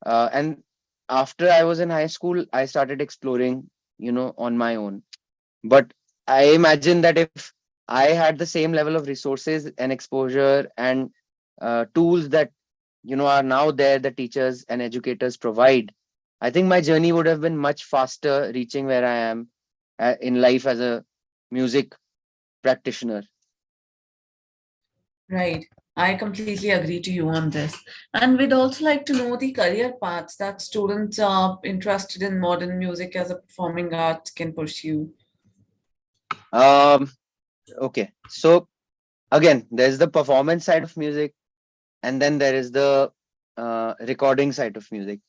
Speaker 3: And after I was in high school, I started exploring, on my own. But I imagine that if I had the same level of resources and exposure and tools that are now there, that teachers and educators provide, I think my journey would have been much faster, reaching where I am in life as a music practitioner.
Speaker 1: Right. I completely agree to you on this. And we'd also like to know the career paths that students are interested in modern music as a performing art can pursue.
Speaker 3: Um, okay, so again, there's the performance side of music, and then there is the recording side of music.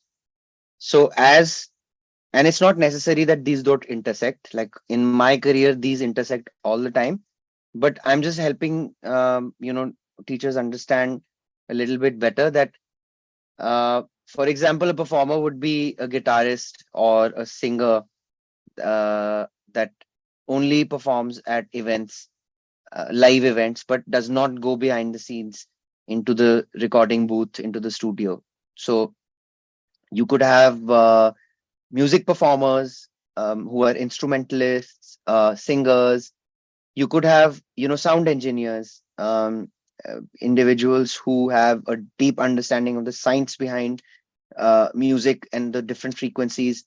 Speaker 3: So and it's not necessary that these don't intersect. Like in my career, these intersect all the time, but I'm just helping teachers understand a little bit better that for example, a performer would be a guitarist or a singer that only performs at events, live events, but does not go behind the scenes into the recording booth, into the studio. So you could have music performers who are instrumentalists, singers. You could have sound engineers, individuals who have a deep understanding of the science behind music and the different frequencies.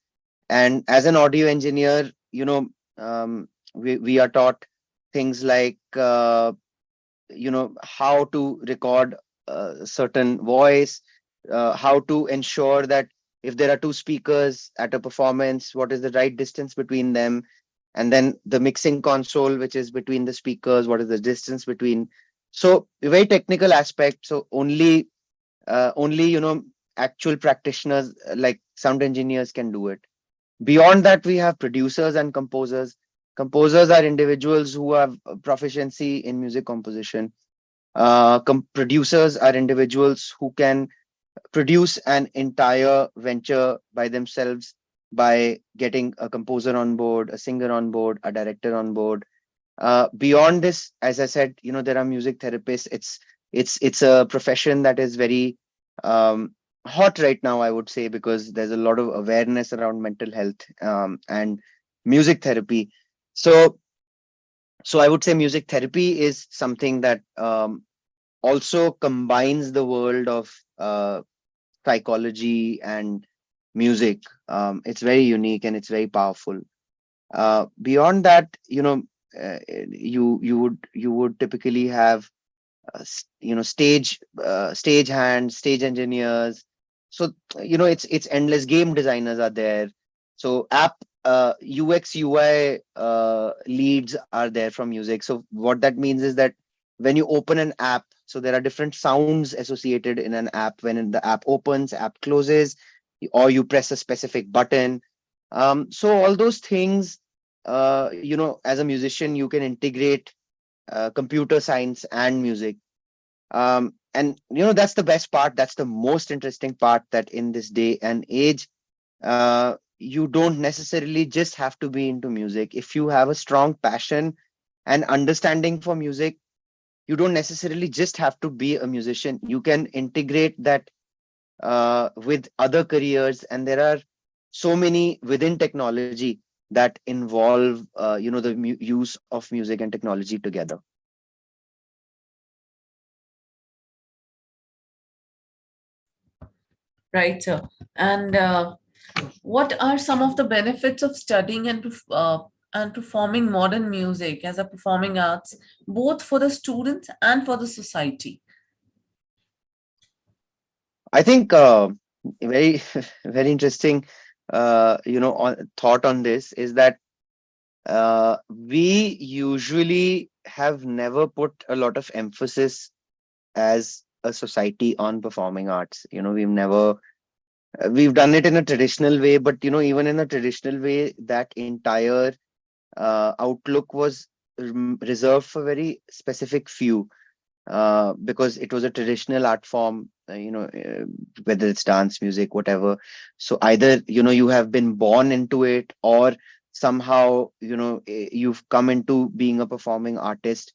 Speaker 3: And as an audio engineer, we are taught things like how to record a certain voice, how to ensure that if there are two speakers at a performance, what is the right distance between them, and then the mixing console, which is between the speakers, what is the distance between. So a very technical aspect. So only actual practitioners like sound engineers can do it. Beyond that, we have producers and composers. Composers are individuals who have proficiency in music composition. Producers are individuals who can produce an entire venture by themselves, by getting a composer on board, a singer on board, a director on board. Beyond this, as I said, there are music therapists. It's a profession that is very hot right now, I would say, because there's a lot of awareness around mental health and music therapy. So I would say music therapy is something that also combines the world of psychology and music. It's very unique and it's very powerful. Beyond that, you would typically have stage hands, stage engineers. So it's endless. Game designers are there. So app UX UI leads are there from music. So what that means is that when you open an app, so there are different sounds associated in an app. When the app opens, app closes, or you press a specific button. So all those things, as a musician, you can integrate computer science and music. And that's the best part. That's the most interesting part, that in this day and age, you don't necessarily just have to be into music. If you have a strong passion and understanding for music, you don't necessarily just have to be a musician. You can integrate that with other careers, and there are so many within technology that involve the use of music and technology together.
Speaker 1: Right, sir. And what are some of the benefits of studying and performing modern music as a performing arts, both for the students and for the society?
Speaker 3: I think very very interesting thought on this is that we usually have never put a lot of emphasis as a society on performing arts. We've never we've done it in a traditional way, but even in a traditional way, that entire outlook was reserved for very specific few, because it was a traditional art form, whether it's dance, music, whatever. So either you have been born into it, or somehow you've come into being a performing artist.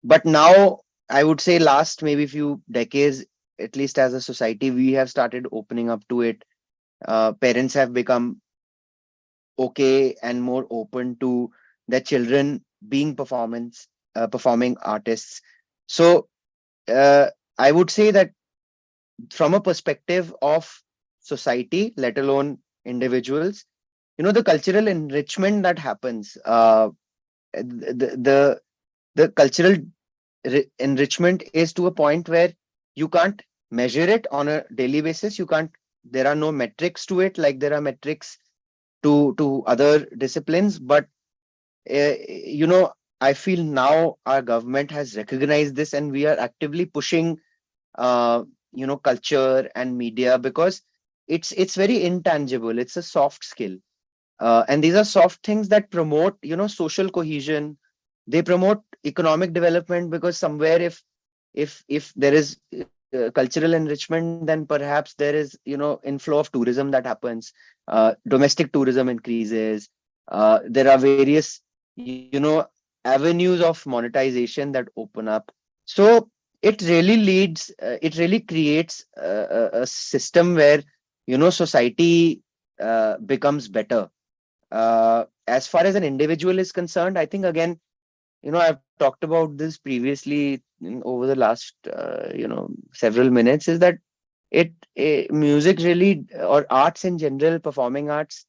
Speaker 3: But now I would say last maybe few decades, at least as a society, we have started opening up to it. Parents have become okay and more open to their children being performing artists. So I would say that from a perspective of society, let alone individuals, the cultural enrichment that happens, the cultural enrichment is to a point where you can't measure it on a daily basis. You can't. There are no metrics to it, like there are metrics to other disciplines. But I feel now our government has recognized this, and we are actively pushing culture and media, because it's very intangible. It's a soft skill, and these are soft things that promote social cohesion. They promote economic development, because somewhere if there is cultural enrichment, then perhaps there is inflow of tourism that happens. Domestic tourism increases. There are various avenues of monetization that open up. So it really creates a system where society becomes better. As far as an individual is concerned, I think, again, I've talked about this previously over the last several minutes, is that music really, or arts in general, performing arts,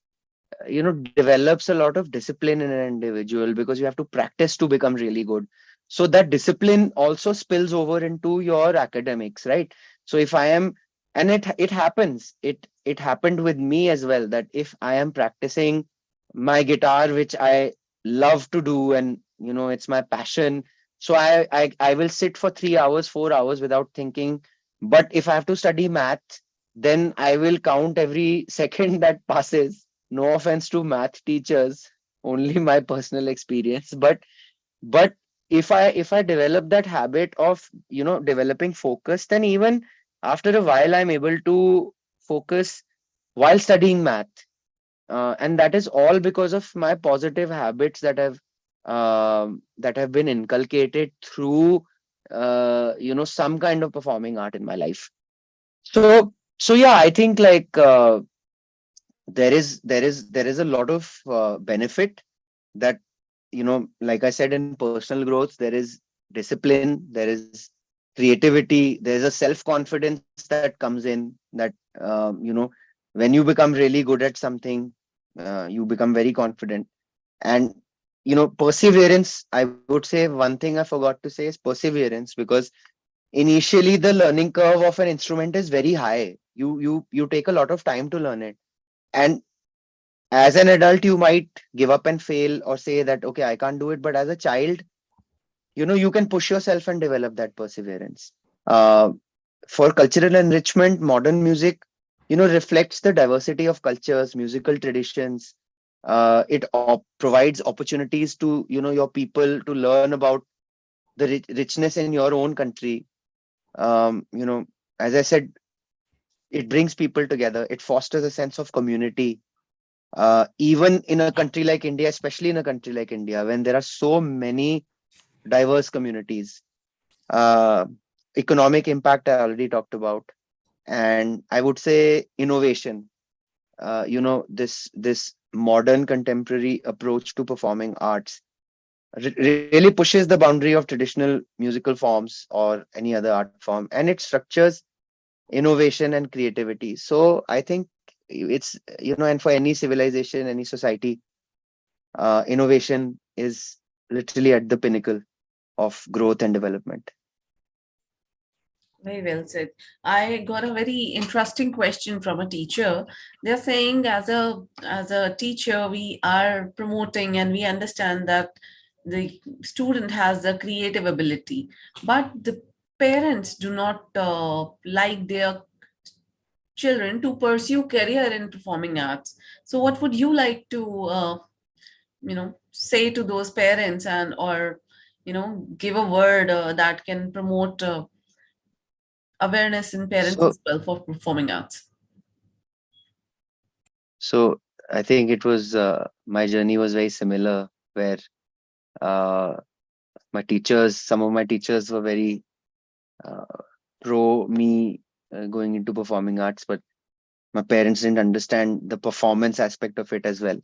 Speaker 3: develops a lot of discipline in an individual, because you have to practice to become really good. So that discipline also spills over into your academics, right? So if I am, and it happens, it happened with me as well, that if I am practicing my guitar, which I love to do, and it's my passion, so I will sit for 3 hours, 4 hours without thinking. But if I have to study math, then I will count every second that passes. No offense to math teachers, only my personal experience. But if I develop that habit of developing focus, then even after a while I'm able to focus while studying math. And that is all because of my positive habits that have been inculcated through some kind of performing art in my life. So yeah, I think, like, there is a lot of benefit that, like I said, in personal growth, there is discipline, there is creativity, there is a self confidence that comes in, that when you become really good at something, you become very confident. And perseverance, I would say, one thing I forgot to say is perseverance, because initially the learning curve of an instrument is very high. You take a lot of time to learn it. And as an adult, you might give up and fail, or say that, okay, I can't do it. But as a child, you can push yourself and develop that perseverance. uh, for cultural enrichment, modern music reflects the diversity of cultures, musical traditions. It provides opportunities to your people to learn about the richness in your own country. As I said, it brings people together, it fosters a sense of community. Even in a country like India, especially in a country like India, when there are so many diverse communities. Uh, Economic impact I already talked about, and I would say innovation. This modern contemporary approach to performing arts really pushes the boundary of traditional musical forms or any other art form, and it structures innovation and creativity. So I think it's, and for any civilization, any society, innovation is literally at the pinnacle of growth and development.
Speaker 1: Very well said. I got a very interesting question from a teacher. They're saying as a teacher, we are promoting and we understand that the student has a creative ability, but the parents do not like their children to pursue career in performing arts. So what would you like to say to those parents, and or give a word that can promote awareness in parents
Speaker 3: So,
Speaker 1: as well for performing arts?
Speaker 3: so I think it was, my journey was very similar, where uh, some of my teachers were very uh, pro me going into performing arts, but my parents didn't understand the performance aspect of it as well.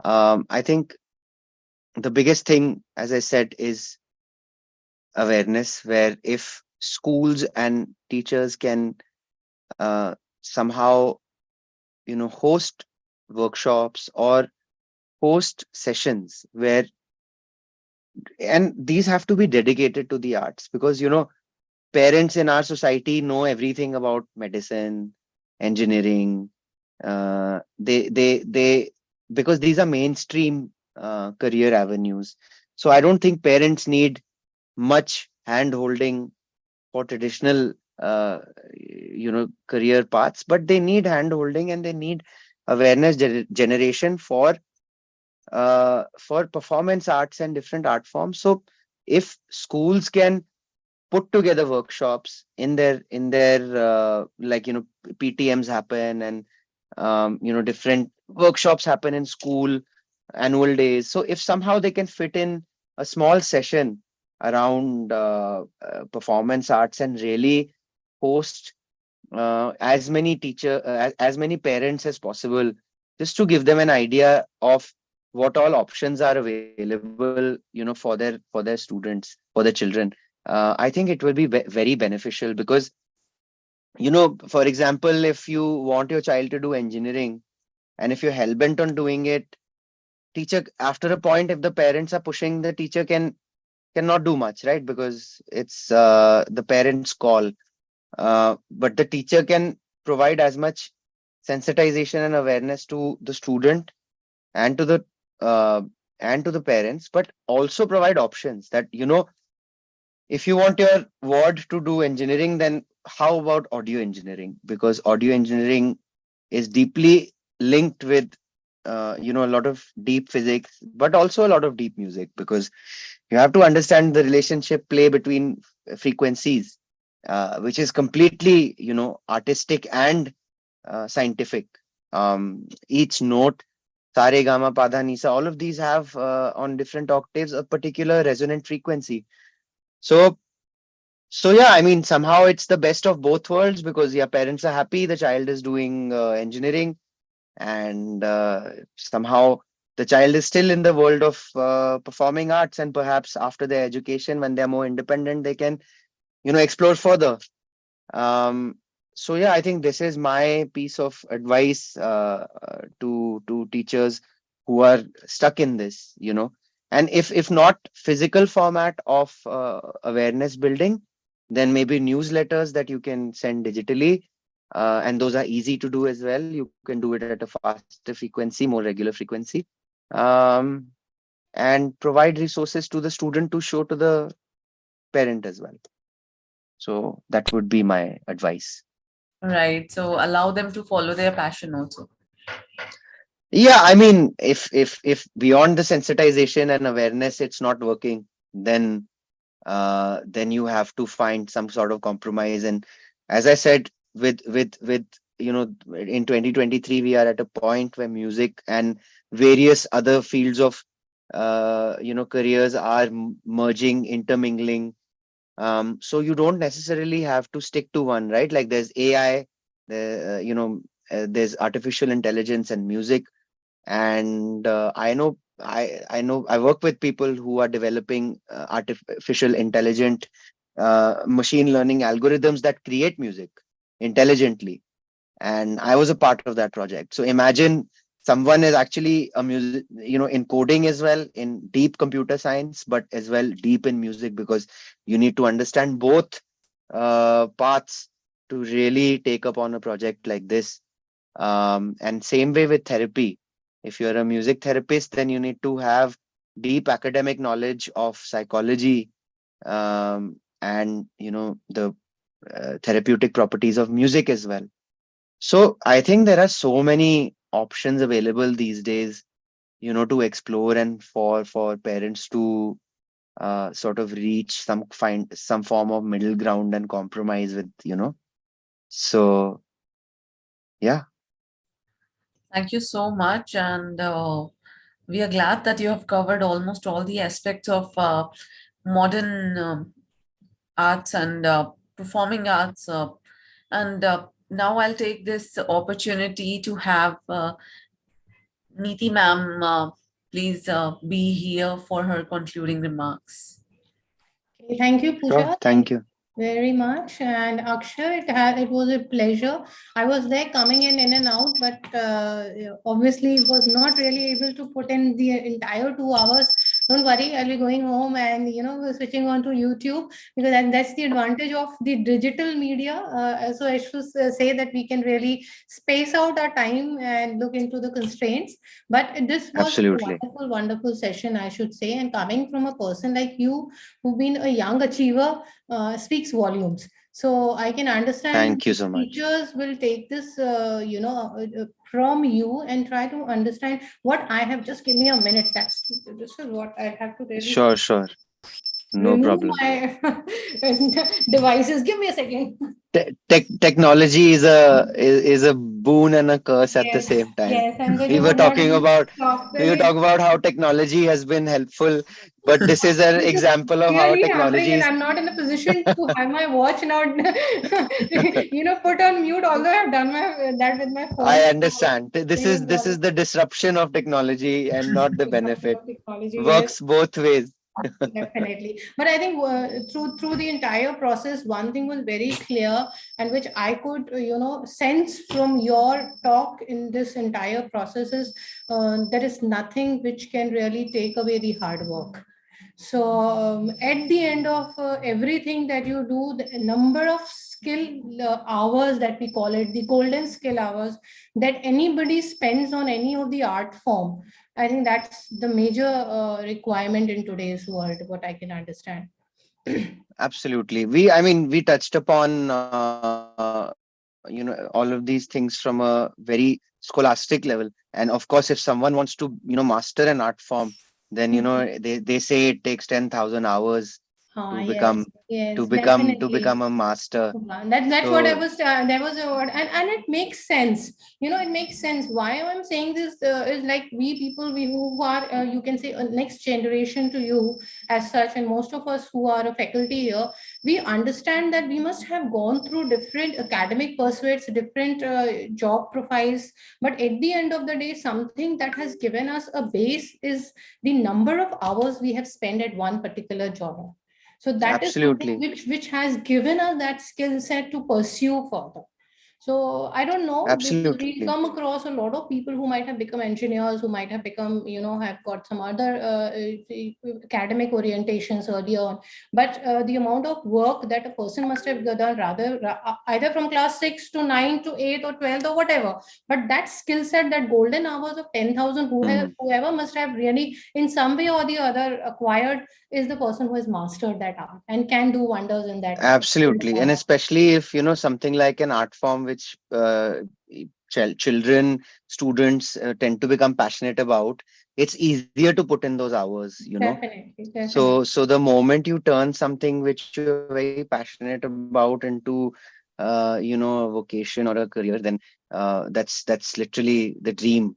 Speaker 3: I think the biggest thing, as I said, is awareness, where if schools and teachers can somehow, host workshops or host sessions where, and these have to be dedicated to the arts, because, parents in our society know everything about medicine, engineering, they because these are mainstream career avenues. So I don't think parents need much hand holding for traditional career paths, but they need hand holding and they need awareness generation for performance arts and different art forms. So if schools can put together workshops in their PTMs happen, and different workshops happen in school, annual days. So if somehow they can fit in a small session around performance arts and really host as many parents as possible, just to give them an idea of what all options are available, for their students, for their children. I think it will be very beneficial, because, for example, if you want your child to do engineering, and if you're hell-bent on doing it, teacher, after a point, if the parents are pushing, the teacher cannot do much, right? Because it's the parents call. But the teacher can provide as much sensitization and awareness to the student and to the uh, parents, but also provide options that, if you want your ward to do engineering, then how about audio engineering? Because audio engineering is deeply linked with a lot of deep physics, but also a lot of deep music, because you have to understand the relationship play between frequencies, which is completely, artistic and scientific. Each note, sare gama pada nisa, all of these have on different octaves a particular resonant frequency. So yeah, I mean, somehow it's the best of both worlds, because yeah, parents are happy the child is doing engineering, and somehow the child is still in the world of performing arts, and perhaps after their education, when they're more independent, they can, explore further. So yeah, I think this is my piece of advice to teachers who are stuck in this, and if not physical format of awareness building, then maybe newsletters that you can send digitally, and those are easy to do as well. You can do it at a faster frequency, more regular frequency, um, and provide resources to the student to show to the parent as well. So that would be my advice.
Speaker 1: Right. So allow them to follow their passion also.
Speaker 3: Yeah, I mean, if beyond the sensitization and awareness, it's not working, then you have to find some sort of compromise. And as I said, with in 2023, we are at a point where music and various other fields of careers are merging, intermingling. So you don't necessarily have to stick to one, right? Like there's AI, there's artificial intelligence and music, and I work with people who are developing artificial intelligent machine learning algorithms that create music. intelligently. And I was a part of that project. So imagine someone is actually a music, in coding as well, in deep computer science, but as well deep in music, because you need to understand both paths to really take up on a project like this. And same way with therapy. If you're a music therapist, then you need to have deep academic knowledge of psychology, and the therapeutic properties of music as well. So I think there are so many options available these days, to explore, and for parents to sort of find some form of middle ground and compromise with. So yeah.
Speaker 1: Thank you so much. And we are glad that you have covered almost all the aspects of modern arts and performing arts. And now I'll take this opportunity to have Neeti ma'am please be here for her concluding remarks.
Speaker 4: Okay, thank you,
Speaker 3: Sure.
Speaker 4: Pooja.
Speaker 3: Thank you.
Speaker 4: Very much. And Akshay, it was a pleasure. I was there coming in and out, but obviously was not really able to put in the entire 2 hours. Don't worry, I'll be going home and switching on to YouTube, because that's the advantage of the digital media. So I should say that we can really space out our time and look into the constraints. But this was a
Speaker 3: Absolutely.
Speaker 4: wonderful, wonderful session, I should say. And coming from a person like you, who've been a young achiever, speaks volumes. So I can understand
Speaker 3: Thank you so much.
Speaker 4: teachers will take this, from you and try to understand what I have. Just give me a minute. This is what I have to really
Speaker 3: Sure. No
Speaker 4: remove
Speaker 3: problem.
Speaker 4: my devices. Give me a second.
Speaker 3: Technology is a boon and a curse at the
Speaker 4: Yes,
Speaker 3: same time.
Speaker 4: yes, and then
Speaker 3: We
Speaker 4: you
Speaker 3: were
Speaker 4: would not
Speaker 3: talking
Speaker 4: use
Speaker 3: about
Speaker 4: software.
Speaker 3: how technology has been helpful, but this is an
Speaker 4: This is
Speaker 3: example of how
Speaker 4: really hampering,
Speaker 3: technology
Speaker 4: and
Speaker 3: is.
Speaker 4: I'm not in a position to have my watch now, put on mute. Although I've done that with my phone.
Speaker 3: I
Speaker 4: So,
Speaker 3: understand. This is the disruption of technology and not the benefit.
Speaker 4: technology, yes.
Speaker 3: Works both ways.
Speaker 4: Definitely, but I think through the entire process, one thing was very clear, and which I could sense from your talk in this entire process is there is nothing which can really take away the hard work. So at the end of everything that you do, the number of skill hours that we call it, the golden skill hours that anybody spends on any of the art form, I think that's the major requirement in today's world, what I can understand.
Speaker 3: Absolutely. We touched upon all of these things from a very scholastic level. And of course, if someone wants to master an art form, then they say it takes 10,000 hours to
Speaker 4: Yes,
Speaker 3: become
Speaker 4: yes,
Speaker 3: to
Speaker 4: definitely.
Speaker 3: become a master.
Speaker 4: That's what I
Speaker 3: So
Speaker 4: was. There was a word, and it makes sense. It makes sense. Why I'm saying this is like we people, we who are you can say a next generation to you as such, and most of us who are a faculty here, we understand that we must have gone through different academic pursuits, different job profiles. But at the end of the day, something that has given us a base is the number of hours we have spent at one particular job. So that is something
Speaker 3: absolutely,
Speaker 4: which has given us that skill set to pursue further. So I don't know, because
Speaker 3: absolutely.
Speaker 4: we come across a lot of people who might have become engineers, who might have become, have got some other academic orientations earlier on. But the amount of work that a person must have done, either from class 6 to 9 to 8 or 12 or whatever. But that skill set, that golden hours of 10,000,
Speaker 3: Mhm.
Speaker 4: whoever must have really in some way or the other acquired, is the person who has mastered that art and can do wonders in that.
Speaker 3: Absolutely. And especially if, something like an art form which children, students tend to become passionate about, it's easier to put in those hours.
Speaker 4: Definitely, definitely.
Speaker 3: So the moment you turn something which you're very passionate about into, a vocation or a career, then that's literally the dream.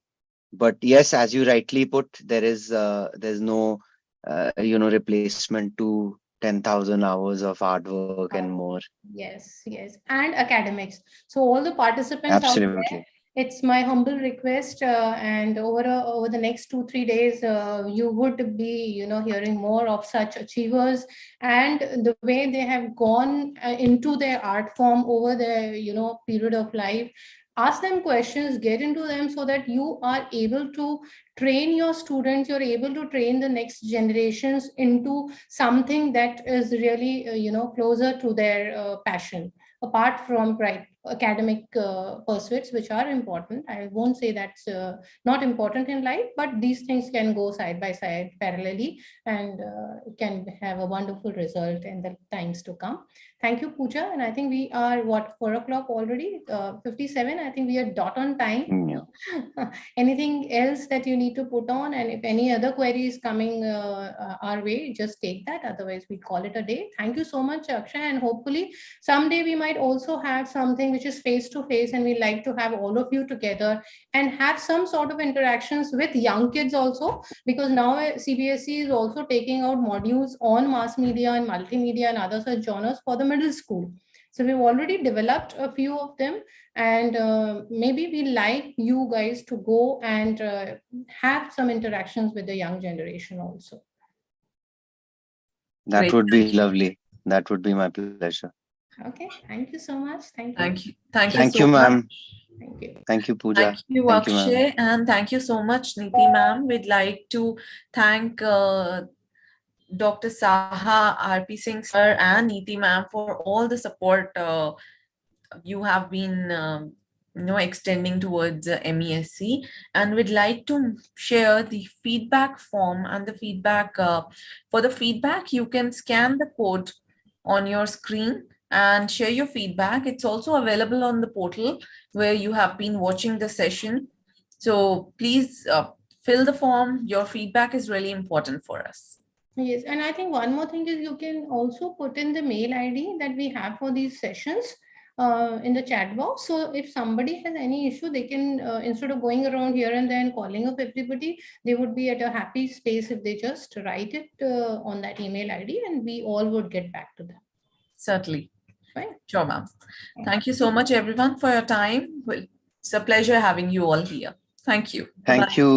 Speaker 3: But yes, as you rightly put, there's no replacement to 10,000 hours of hard work and more.
Speaker 4: Yes, yes, and academics. So all the participants out
Speaker 3: Absolutely.
Speaker 4: there, It's my humble request, and over the next 2-3 days, you would be, hearing more of such achievers and the way they have gone into their art form over their, period of life. Ask them questions, get into them so that you are able to train your students, you're able to train the next generations into something that is really, closer to their passion, apart from academic pursuits, which are important. I won't say that's not important in life, but these things can go side by side parallelly, and can have a wonderful result in the times to come. Thank you, Pooja. And I think we are, 4 o'clock already, 57. I think we are dot on time.
Speaker 3: Yeah.
Speaker 4: Anything else that you need to put on? And if any other queries coming our way, just take that. Otherwise, we call it a day. Thank you so much, Akshay. And hopefully someday we might also have something which is face to face, and we like to have all of you together and have some sort of interactions with young kids also, because now CBSE is also taking out modules on mass media and multimedia and other such genres for the middle school. So we've already developed a few of them, and maybe we like you guys to go and have some interactions with the young generation also.
Speaker 3: That
Speaker 1: Great.
Speaker 3: would be lovely. That would be my pleasure.
Speaker 4: Okay, thank you so much. Thank you.
Speaker 1: Thank you. Thank you
Speaker 3: Thank
Speaker 1: so
Speaker 3: you,
Speaker 1: much.
Speaker 3: ma'am.
Speaker 4: Thank you.
Speaker 3: Thank you, Pooja.
Speaker 1: Thank you,
Speaker 3: Thank you, ma'am.
Speaker 1: Akshay, and thank you so much, Neeti ma'am. We'd like to thank Dr. Saha, RP Singh sir, and Neeti ma'am for all the support you have been extending towards MESC, and we'd like to share the feedback form and the feedback. For the feedback, you can scan the code on your screen and share your feedback. It's also available on the portal where you have been watching the session. So please fill the form. Your feedback is really important for us.
Speaker 4: Yes, and I think one more thing is you can also put in the mail ID that we have for these sessions in the chat box. So if somebody has any issue, they can, instead of going around here and there and calling up everybody, they would be at a happy space if they just write it on that email ID, and we all would get back to them.
Speaker 1: Certainly.
Speaker 4: Fine.
Speaker 1: Sure, ma'am. Thank you so much, everyone, for your time. Well, it's a pleasure having you all here. Thank you.
Speaker 3: Thank
Speaker 1: Bye-bye.
Speaker 3: you.